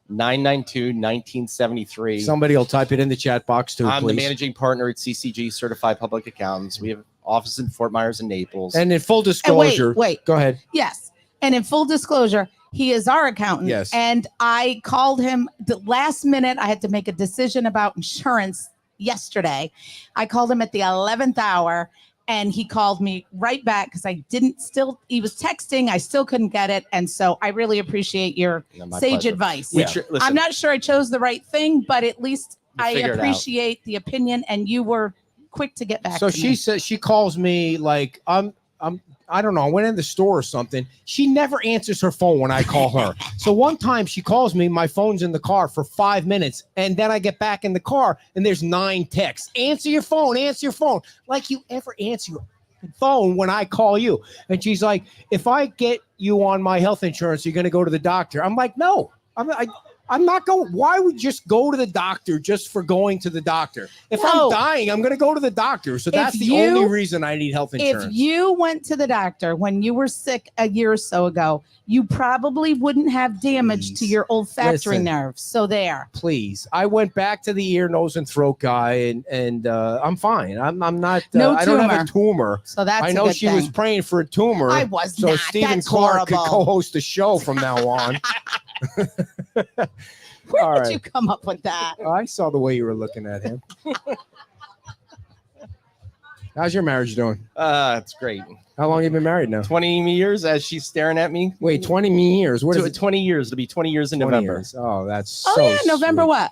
239-992-1973. Somebody will type it in the chat box too, I'm please. the managing partner at CCG Certified Public Accountants. We have office in Fort Myers and Naples. And in full disclosure, wait. Go ahead. Yes. And in full disclosure, he is our accountant. Yes. And I called him the last minute. I had to make a decision about insurance yesterday. I called him at the 11th hour and he called me right back because he was texting. I still couldn't get it. And so I really appreciate your No, my sage pleasure. advice. Listen, I'm not sure I chose the right thing, but at least We'll I figure it out. appreciate the opinion and you were quick to get back So to she me. says she calls me like I don't know. I went in the store or something. She never answers her phone when I call her. So one time she calls me, my phone's in the car for 5 minutes, and then I get back in the car and there's 9 texts. Answer your phone. Answer your phone. Like you ever answer your phone when I call you? And she's like, if I get you on my health insurance, you're going to go to the doctor. I'm like, no. I'm not going. Why would you just go to the doctor just for going to the doctor? If No. I'm dying, I'm going to go to the doctor. So that's the only reason I need health insurance. If you went to the doctor when you were sick a year or so ago, you probably wouldn't have damage to your olfactory Listen. nerves. So there. Please, I went back to the ear, nose, and throat guy, and I'm fine. I'm not. No I don't have a tumor. tumor. So that's I a know good she was thing. praying for a tumor. I was so not. Stephen That's Clark horrible. could co-host the show from now on. Where All did right. you come up with that? I saw the way you were looking at him. How's your marriage doing? It's great. How long have you been married now? 20 years as she's staring at me. Wait, 20 years. What is it? 20 years. It'll be 20 years in 20 November. years. Oh, that's Oh, so yeah. November sweet.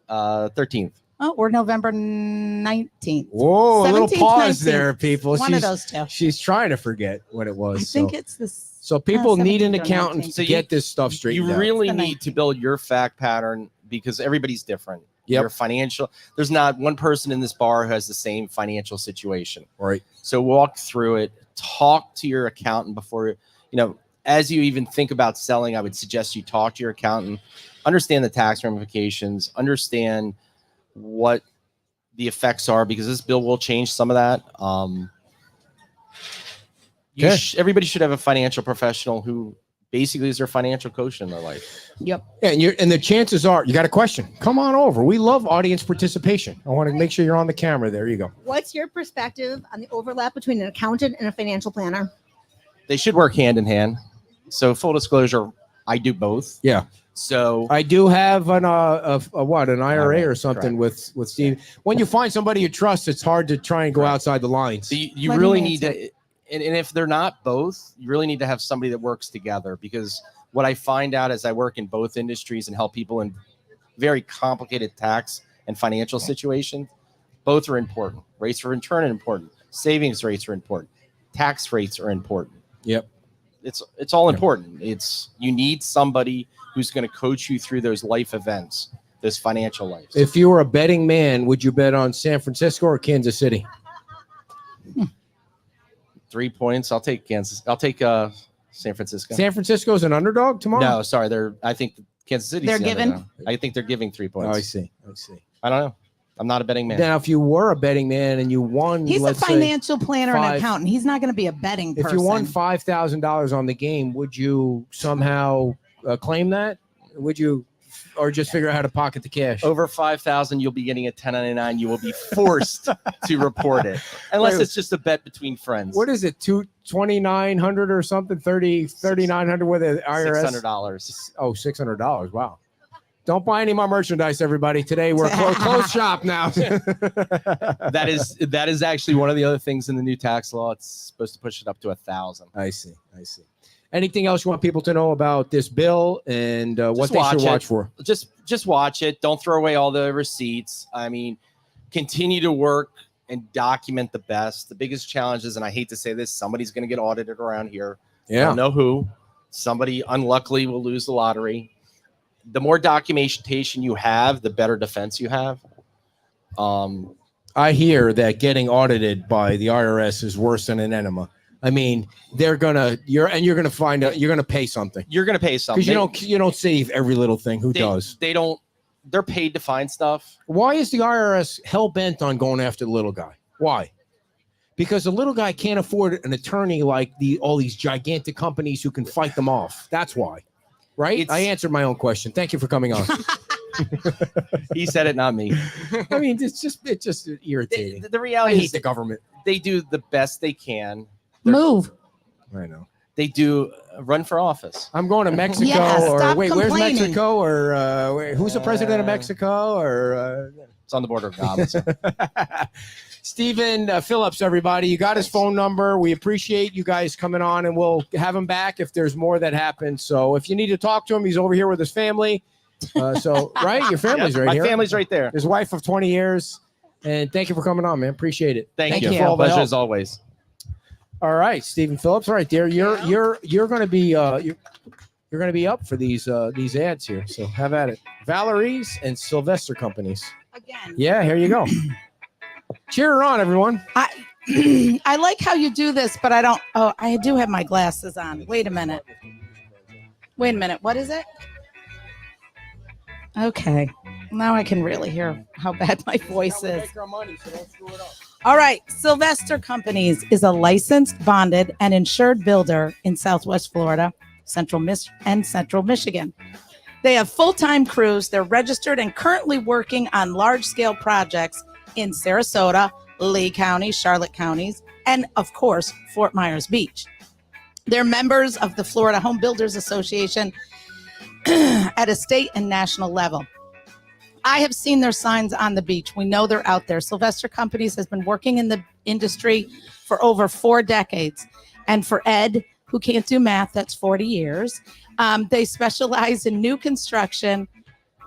what? 13th. Oh, we're November 19th. Whoa, a little 17th, pause 19th. there, people. One of those two. She's trying to forget what it was. I think so. it's this. So people need an 17th or accountant 19th. to get this stuff straight. You really The need to build your fact pattern because everybody's different. Yep. Your financial, there's not one person in this bar who has the same financial situation. Right. So walk through it, talk to your accountant before, as you even think about selling, I would suggest you talk to your accountant, understand the tax ramifications, understand what the effects are, because this bill will change some of that. Okay. Everybody should have a financial professional who basically is their financial coach in their life. Yep. Yeah, and the chances are you got a question. Come on over. We love audience participation. I want to make sure you're on the camera. There you go. What's your perspective on the overlap between an accountant and a financial planner? They should work hand in hand. So full disclosure, I do both. Yeah. So I do have an an IRA or something correct. with Steve. When you find somebody you trust, it's hard to try and go outside the lines. you really need to, and if they're not both, you really need to have somebody that works together, because what I find out as I work in both industries and help people in very complicated tax and financial situations, both are important. Rates of return are important. Savings rates are important. Tax rates are important. Yep. It's all important. You need somebody who's going to coach you through those life events, those financial lives. If you were a betting man, would you bet on San Francisco or Kansas City? 3 points. I'll take Kansas. I'll take San Francisco. San Francisco's an underdog tomorrow? No, sorry. I think Kansas City. They're given? I think they're giving 3 Oh, points. I see. I don't know. I'm not a betting man. Now, if you were a betting man and you won, He's a let's say, financial planner and five- accountant. He's not going to be a betting person. if you won $5,000 on the game, would you somehow claim that? Would you, or just figure out how to pocket the cash? Over 5,000, you'll be getting a 1099. You will be forced to report it, unless Wait. it's just a bet between friends. What is it? 2,900 or something? 3,900 with the IRS? $600. Oh, $600. Wow. Don't buy any more merchandise, everybody. Today we're close shop now. That is actually one of the other things in the new tax law. It's supposed to push it up to 1,000. I see. Anything else you want people to know about this bill and what they should watch for? Just watch it. Don't throw away all the receipts. I mean, continue to work and document the best. The biggest challenges, and I hate to say this, somebody's going to get audited around here. I Yeah. don't know who. Somebody unluckily will lose the lottery. The more documentation you have, the better defense you have. I hear that getting audited by the IRS is worse than an enema. I mean, you're gonna find out you're gonna pay something You're going to pay something. because you don't save every little thing. Who does? They don't. They're paid to find stuff. Why is the IRS hell bent on going after the little guy? Why? Because the little guy can't afford an attorney like all these gigantic companies who can fight them off. That's why, right? I answered my own question. Thank you for coming on. He said it, not me. I mean, it's just irritating. The I reality hate is the government. they do the best they can. Move. I know. They do run for office. I'm going to Mexico, Yeah, or stop wait, where's complaining. Mexico, or who's the president of Mexico, or It's on the border of God. Stephen Phillips, everybody. You got his phone number. We appreciate you guys coming on, and we'll have him back if there's more that happens. So if you need to talk to him, he's over here with his family. Right? Your family's right My here. family's right there. His wife of 20 years. And thank you for coming on, man. Appreciate it. Thank you. for all the Pleasure help. as always. All right, Stephen Phillips. All right, there. You're going to be you're going to be up for these ads here. So have at it. Valerie's and Sylvester Companies. Again. Yeah, here you go. Cheer her on, everyone. I like how you do this, but I don't. Oh, I do have my glasses on. Wait a minute. What is it? Okay. Now I can really hear how bad my voice is. All right. Sylvester Companies is a licensed, bonded, and insured builder in Southwest Florida, Central Michigan. They have full-time crews. They're registered and currently working on large-scale projects in Sarasota, Lee County, Charlotte counties, and of course, Fort Myers Beach. They're members of the Florida Home Builders Association at a state and national level. I have seen their signs on the beach. We know they're out there. Sylvester Companies has been working in the industry for over 4 decades. And for Ed, who can't do math, that's 40 years. They specialize in new construction,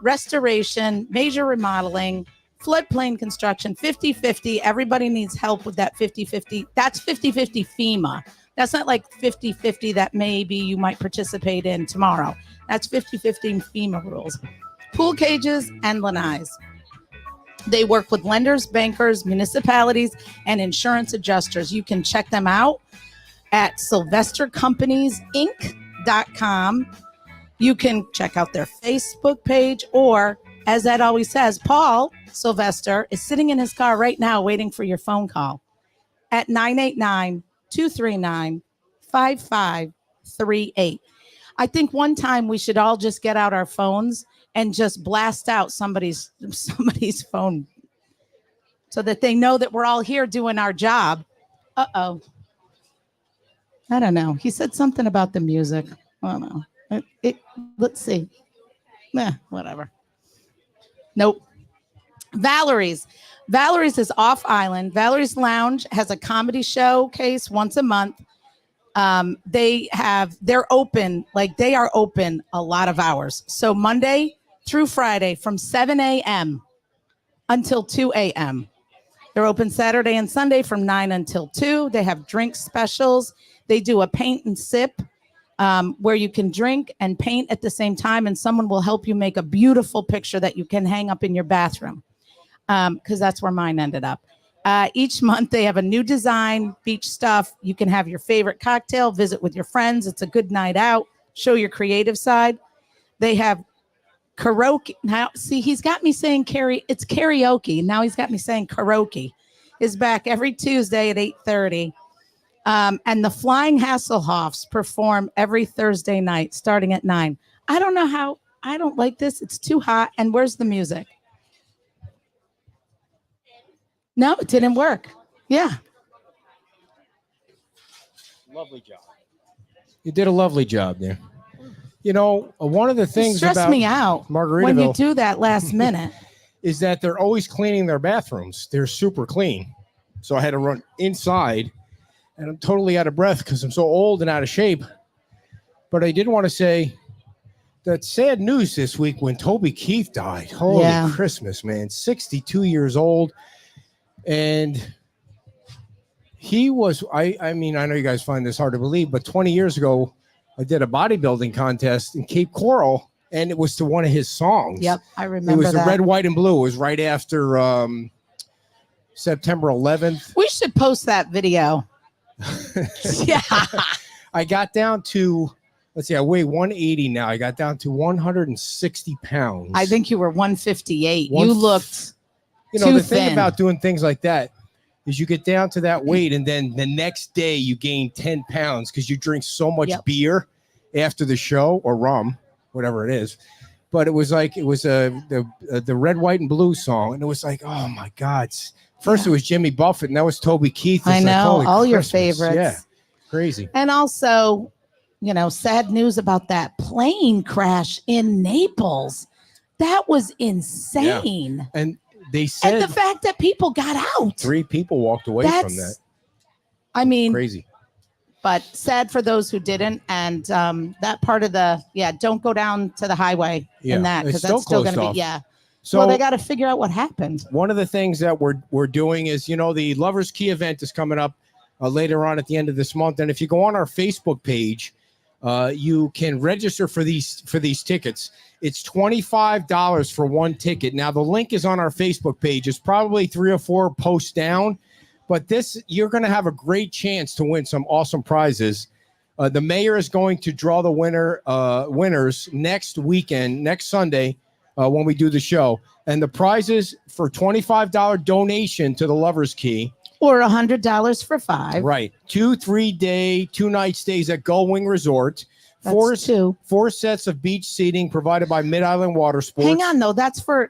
restoration, major remodeling, floodplain construction, 50-50. Everybody needs help with that 50-50. That's 50-50 FEMA. That's not like 50-50 that maybe you might participate in tomorrow. That's 50-50 FEMA rules. Pool cages and lanais. They work with lenders, bankers, municipalities, and insurance adjusters. You can check them out at sylvestercompaniesinc.com. You can check out their Facebook page, or as Ed always says, Paul Sylvester is sitting in his car right now waiting for your phone call at 989-239-5538. I think one time we should all just get out our phones and just blast out somebody's phone so that they know that we're all here doing our job. Uh-oh. I don't know. He said something about the music. I don't know. Let's see. Whatever. Nope. Valerie's is off island. Valerie's Lounge has a comedy showcase once a month. They're open, like they are open a lot of hours. So Monday through Friday from 7 a.m. until 2 a.m. They're open Saturday and Sunday from 9 until 2. They have drink specials. They do a paint and sip where you can drink and paint at the same time, and someone will help you make a beautiful picture that you can hang up in your bathroom, because that's where mine ended up. Each month they have a new design, beach stuff. You can have your favorite cocktail, visit with your friends. It's a good night out. Show your creative side. They have karaoke. Now, see, he's got me saying it's karaoke. Now he's got me saying karaoke. Is back every Tuesday at 8:30. And the Flying Hasselhoffs perform every Thursday night starting at 9. I don't know how. I don't like this. It's too hot. And where's the music? No, it didn't work. Yeah. Lovely job. You did a lovely job there. You know, one of the things Stress about me out Margaritaville when you do that last minute is that they're always cleaning their bathrooms. They're super clean. So I had to run inside, and I'm totally out of breath because I'm so old and out of shape. But I did want to say that sad news this week when Toby Keith died. Holy Christmas, man. 62 years old. And he was, I mean, I know you guys find this hard to believe, but 20 years ago, I did a bodybuilding contest in Cape Coral, and it was to one of his songs. Yep, I remember It was that. the Red, White, and Blue. It was right after September 11th. We should post that video. Yeah. I got down to, let's see, I weigh 180 now. I got down to 160 pounds. I think you were 158. You looked the too thing thin. about doing things like that is you get down to that weight, and then the next day you gain 10 pounds because you drink so much beer after the show, or rum, whatever it is. But it was like, it was the Red, White, and Blue song. And it was like, oh my God. First it was Jimmy Buffett, and that was Toby Keith. It's I like, know, holy all your Christmas. favorites. Yeah, crazy. And also, sad news about that plane crash in Naples. That was insane. Yeah. And they said And the fact that people got out. 3 people walked away from that. I mean, Crazy. But sad for those who didn't. And that part of don't go down to the highway in that, It's because that's still going closed to be, off. So So they got to figure out what happened. one of the things that we're doing is, the Lovers Key event is coming up later on at the end of this month. And if you go on our Facebook page, you can register for these tickets. It's $25 for one ticket. Now, the link is on our Facebook page. It's probably 3 or 4 posts down, but you're going to have a great chance to win some awesome prizes. The mayor is going to draw the winners next weekend, next Sunday, when we do the show. And the prizes for $25 donation to the Lovers Key. Or $100 for 5. Right. 2 3-day, 2-night stays at Gullwing Resort. That's 2. 4 sets of beach seating provided by Mid-Island Water Sports. Hang on, though.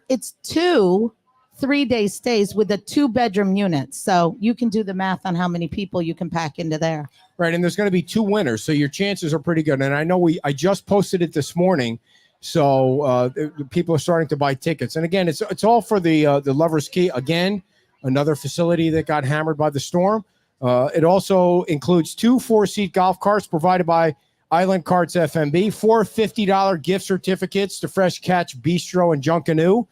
It's 2 3-day stays with a 2-bedroom unit. So you can do the math on how many people you can pack into there. Right. And there's going to be 2 winners. So your chances are pretty good. And I know I just posted it this morning. So people are starting to buy tickets. And again, it's all for the Lovers Key. Again, another facility that got hammered by the storm. It also includes 2 4-seat golf carts provided by Island Carts FMB, 4 $50 gift certificates to Fresh Catch Bistro and Junkanoo,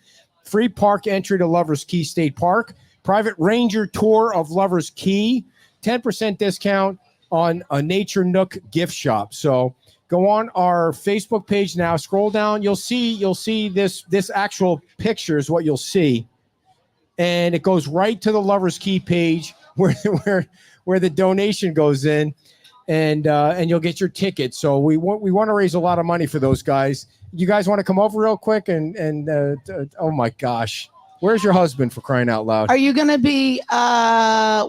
free park entry to Lovers Key State Park, private ranger tour of Lovers Key, 10% discount on a Nature Nook gift shop. So go on our Facebook page now, scroll down, you'll see this actual picture is what you'll see. And it goes right to the Lovers Key page where the donation goes in, and you'll get your ticket. So we want to raise a lot of money for those guys. You guys want to come over real quick and oh my gosh, where's your husband, for crying out loud? Are you going to be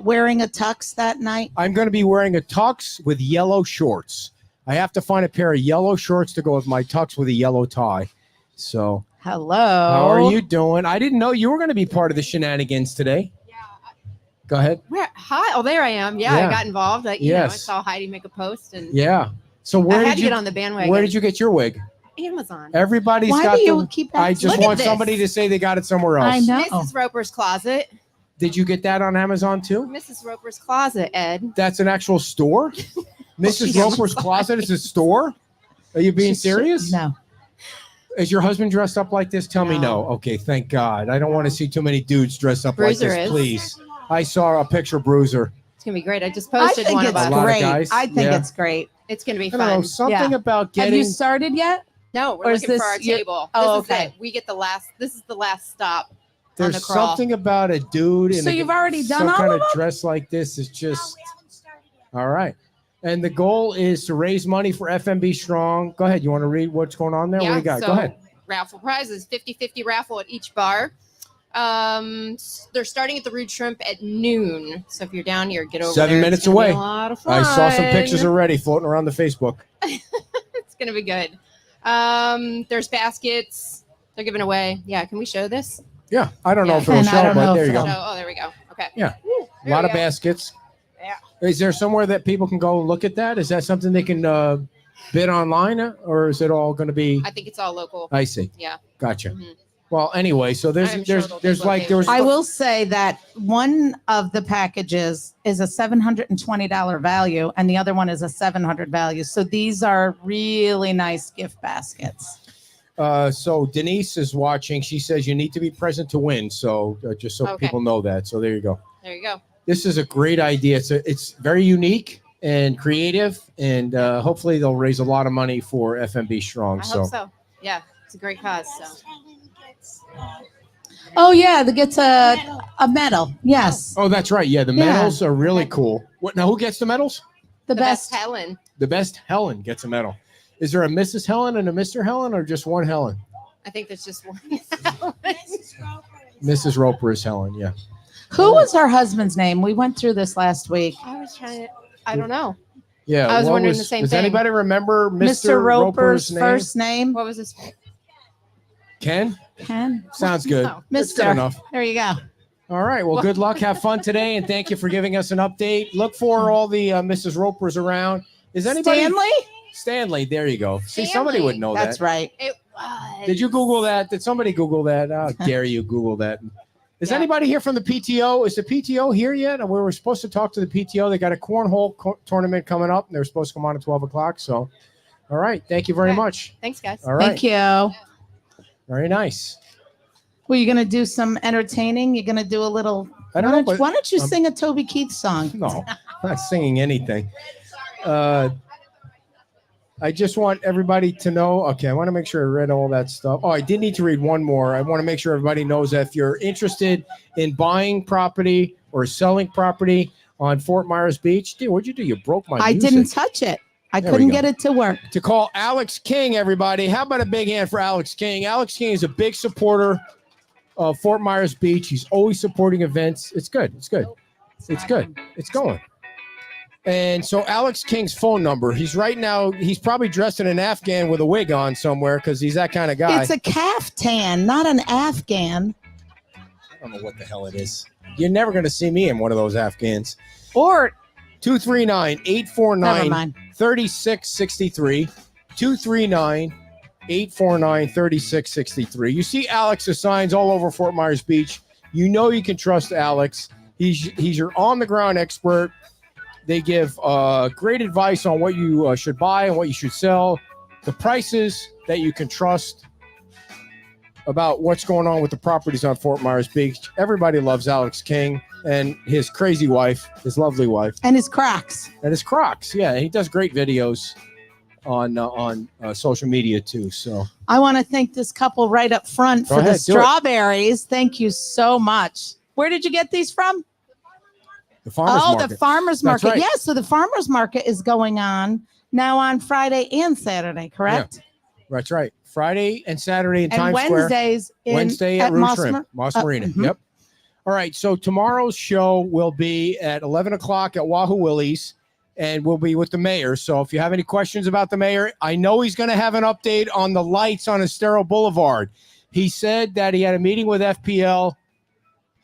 wearing a tux that night? I'm going to be wearing a tux with yellow shorts. I have to find a pair of yellow shorts to go with my tux with a yellow tie. So hello, how are you doing? I didn't know you were going to be part of the shenanigans today. Go ahead. Hi. Oh, there I am. Yeah, Yeah. I got involved. I Yes. saw Heidi make a post, and Yeah. So I where had did to you get on the bandwagon. Where did you get your wig? Amazon. Everybody's Why got do you the. keep that? I just Look at want this. somebody to say they got it somewhere else. I know. Mrs. Roper's Closet. Did you get that on Amazon too? Mrs. Roper's Closet, Ed. That's an actual store. Mrs. Roper's Closet is a store. Are you being serious? No. Is your husband dressed up like this? Tell me no. Okay, thank God. I don't want to see too many dudes dressed up Bruiser like this, is. please. I saw a picture of Bruiser. It's gonna be great. I just I posted think one it's of us. A lot of great. guys. I think Yeah. it's great. It's gonna be I don't know, fun. something Yeah. about Have getting. you started yet? No, we're Or is looking for this our your- table. Oh, This is okay. it. We get the last. This is the last stop. on There's the crawl. something about a dude in So you've already done some all kind of of them? dress like this is just all right. And the goal is to raise money for FMB Strong. Go ahead. You want to read what's going on there? What do you got? So Go ahead. raffle prizes, 50-50 raffle at each bar. They're starting at the Rude Shrimp at noon. So if you're down here, get over 7 there. It's minutes gonna be away. A lot of fun. I saw some pictures already floating around the Facebook. It's gonna be good. There's baskets. They're giving away. Yeah, can we show this? Yeah, I don't know Yeah. if it'll And I show, don't know but there if you it'll- go. Oh, there we go. Okay. Yeah, Woo, a there lot we of go. baskets. Yeah. Is there somewhere that people can go look at that? Is that something they can bid online, or is it all going to be? I think it's all local. I see. Yeah. Gotcha. Mhm. Well, anyway, so I'm there's sure there's it'll be there's like there was. I will say that one of the packages is a $720 value and the other one is a $700 value. So these are really nice gift baskets. So Denise is watching. She says you need to be present to win. So just so Okay. people know that. So there you go. There you go. This is a great idea. It's very unique and creative, and hopefully they'll raise a lot of money for FMB Strong. I hope so. Yeah, it's a great cause. So Oh yeah, that gets a medal. Yes. Oh, that's right. Yeah, the Yeah. medals are really cool. What now? Who gets the medals? The best. Helen. The best Helen gets a medal. Is there a Mrs. Helen and a Mr. Helen, or just one Helen? I think there's just one. Mrs. Roper is Helen. Yeah. Who was her husband's name? We went through this last week. I was trying to. I don't know. Yeah. I was what wondering the same Does thing. anybody remember Mr. Roper's name? first name. What was this? Ken? Ken. Sounds good. No. That's good Mr. enough. There you go. All right. Well, good luck. Have fun today, and thank you for giving us an update. Look for all the Mrs. Ropers around. Is anybody? Stanley? Stanley. There you go. See, Stanley. somebody would know That's that. right. It was. Did you Google that? Did somebody Google that? How dare you Google that? Is Yeah. anybody here from the PTO? Is the PTO here yet? We were supposed to talk to the PTO. They got a cornhole tournament coming up, and they're supposed to come on at 12 o'clock. So, all right. Thank you very Okay. much. Thanks, guys. All right. Thank you. Very nice. Well, you're gonna do some entertaining. You're gonna do a little. I don't know, but Why don't you I'm- sing a Toby Keith song? No, I'm not singing anything. I just want everybody to know. Okay, I want to make sure I read all that stuff. Oh, I did need to read one more. I want to make sure everybody knows that if you're interested in buying property or selling property on Fort Myers Beach, dude, what'd you do? You broke my I music. didn't touch it. I There we couldn't go. get it to work. To call Alex King, everybody. How about a big hand for Alex King? Alex King is a big supporter of Fort Myers Beach. He's always supporting events. It's good. It's good. It's good. It's going. And so Alex King's phone number, he's probably dressed in an Afghan with a wig on somewhere because he's that kind of guy. It's a caftan, not an Afghan. I don't know what the hell it is. You're never going to see me in one of those Afghans. Or 239-849-3663. 239-849-3663. You see Alex's signs all over Fort Myers Beach. You know you can trust Alex. He's your on-the-ground expert. They give great advice on what you should buy and what you should sell, the prices that you can trust about what's going on with the properties on Fort Myers Beach. Everybody loves Alex King and his crazy wife, his lovely wife. And his Crocs. And his Crocs. Yeah, he does great videos on social media too. So I want to thank this couple right up front Go for ahead, the do it. strawberries. Thank you so much. Where did you get these from? the farmers market. The farmers That's market. right. Yes, so the farmers market is going on now on Friday and Saturday, correct? That's right. Friday and Saturday in And Times Square. Wednesdays Wednesday at Rouge Moss Shrimp, Moss uh, Marina. mhm. Yep. All right. So tomorrow's show will be at 11 o'clock at Wahoo Willie's, and we'll be with the mayor. So if you have any questions about the mayor, I know he's going to have an update on the lights on Estero Boulevard. He said that he had a meeting with FPL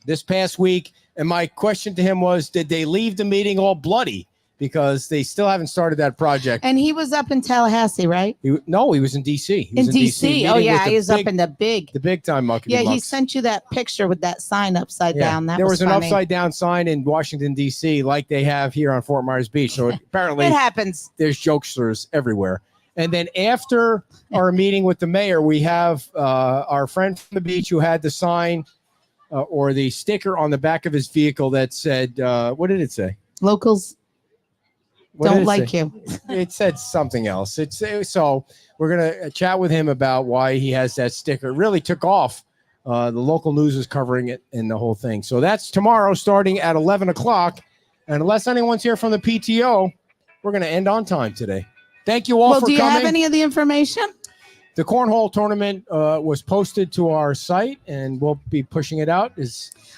this past week, and my question to him was, did they leave the meeting all bloody? Because they still haven't started that project. And he was up in Tallahassee, right? No, he was in D.C. He was In D.C. Oh, meeting yeah. with the He was up big- in the big. the big time Muckety Yeah, he Mucks. sent you that picture with that sign upside Yeah, down. That there was an funny. upside down sign in Washington, D.C., like they have here on Fort Myers Beach. So apparently It happens. there's jokesters everywhere. And then after our meeting with the mayor, we have our friend from the beach who had the sign or the sticker on the back of his vehicle that said, what did it say? Locals What did don't it like say? you. It said something else. So we're gonna chat with him about why he has that sticker. It really took off. The local news is covering it and the whole thing. So that's tomorrow, starting at 11 o'clock. And unless anyone's here from the PTO, we're gonna end on time today. Thank you all Well, for do you coming. have any of the information? The cornhole tournament was posted to our site, and we'll be pushing it out.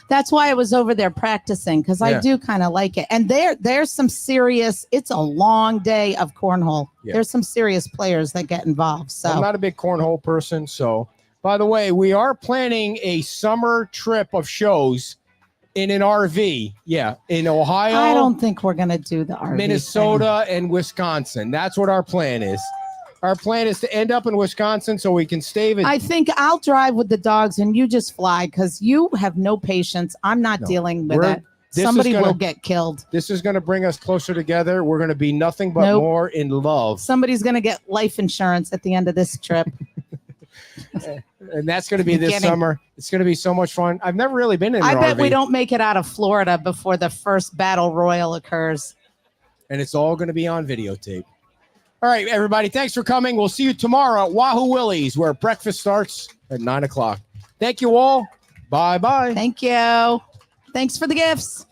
That's why I was over there practicing, because I Yeah. do kind of like it. And there's some serious, it's a long day of cornhole. Yeah. There's some serious players that get involved. So I'm not a big cornhole person. So, by the way, we are planning a summer trip of shows in an RV. Yeah, in Ohio, I don't think we're going to do the RV Minnesota, and Wisconsin. That's what our plan is. Our plan is to end up in Wisconsin so we can stay with. I think I'll drive with the dogs and you just fly, because you have no patience. I'm not No. dealing with We're- it. this is Somebody gonna- will get killed. This is going to bring us closer together. We're going to be nothing but Nope. more in love. Somebody's going to get life insurance at the end of this trip. And that's going to be this Kidding. summer. It's going to be so much fun. I've never really been in an I bet RV. we don't make it out of Florida before the first battle royal occurs. And it's all going to be on videotape. All right, everybody. Thanks for coming. We'll see you tomorrow at Wahoo Willie's, where breakfast starts at 9 o'clock. Thank you all. Bye-bye. Thank you. Thanks for the gifts.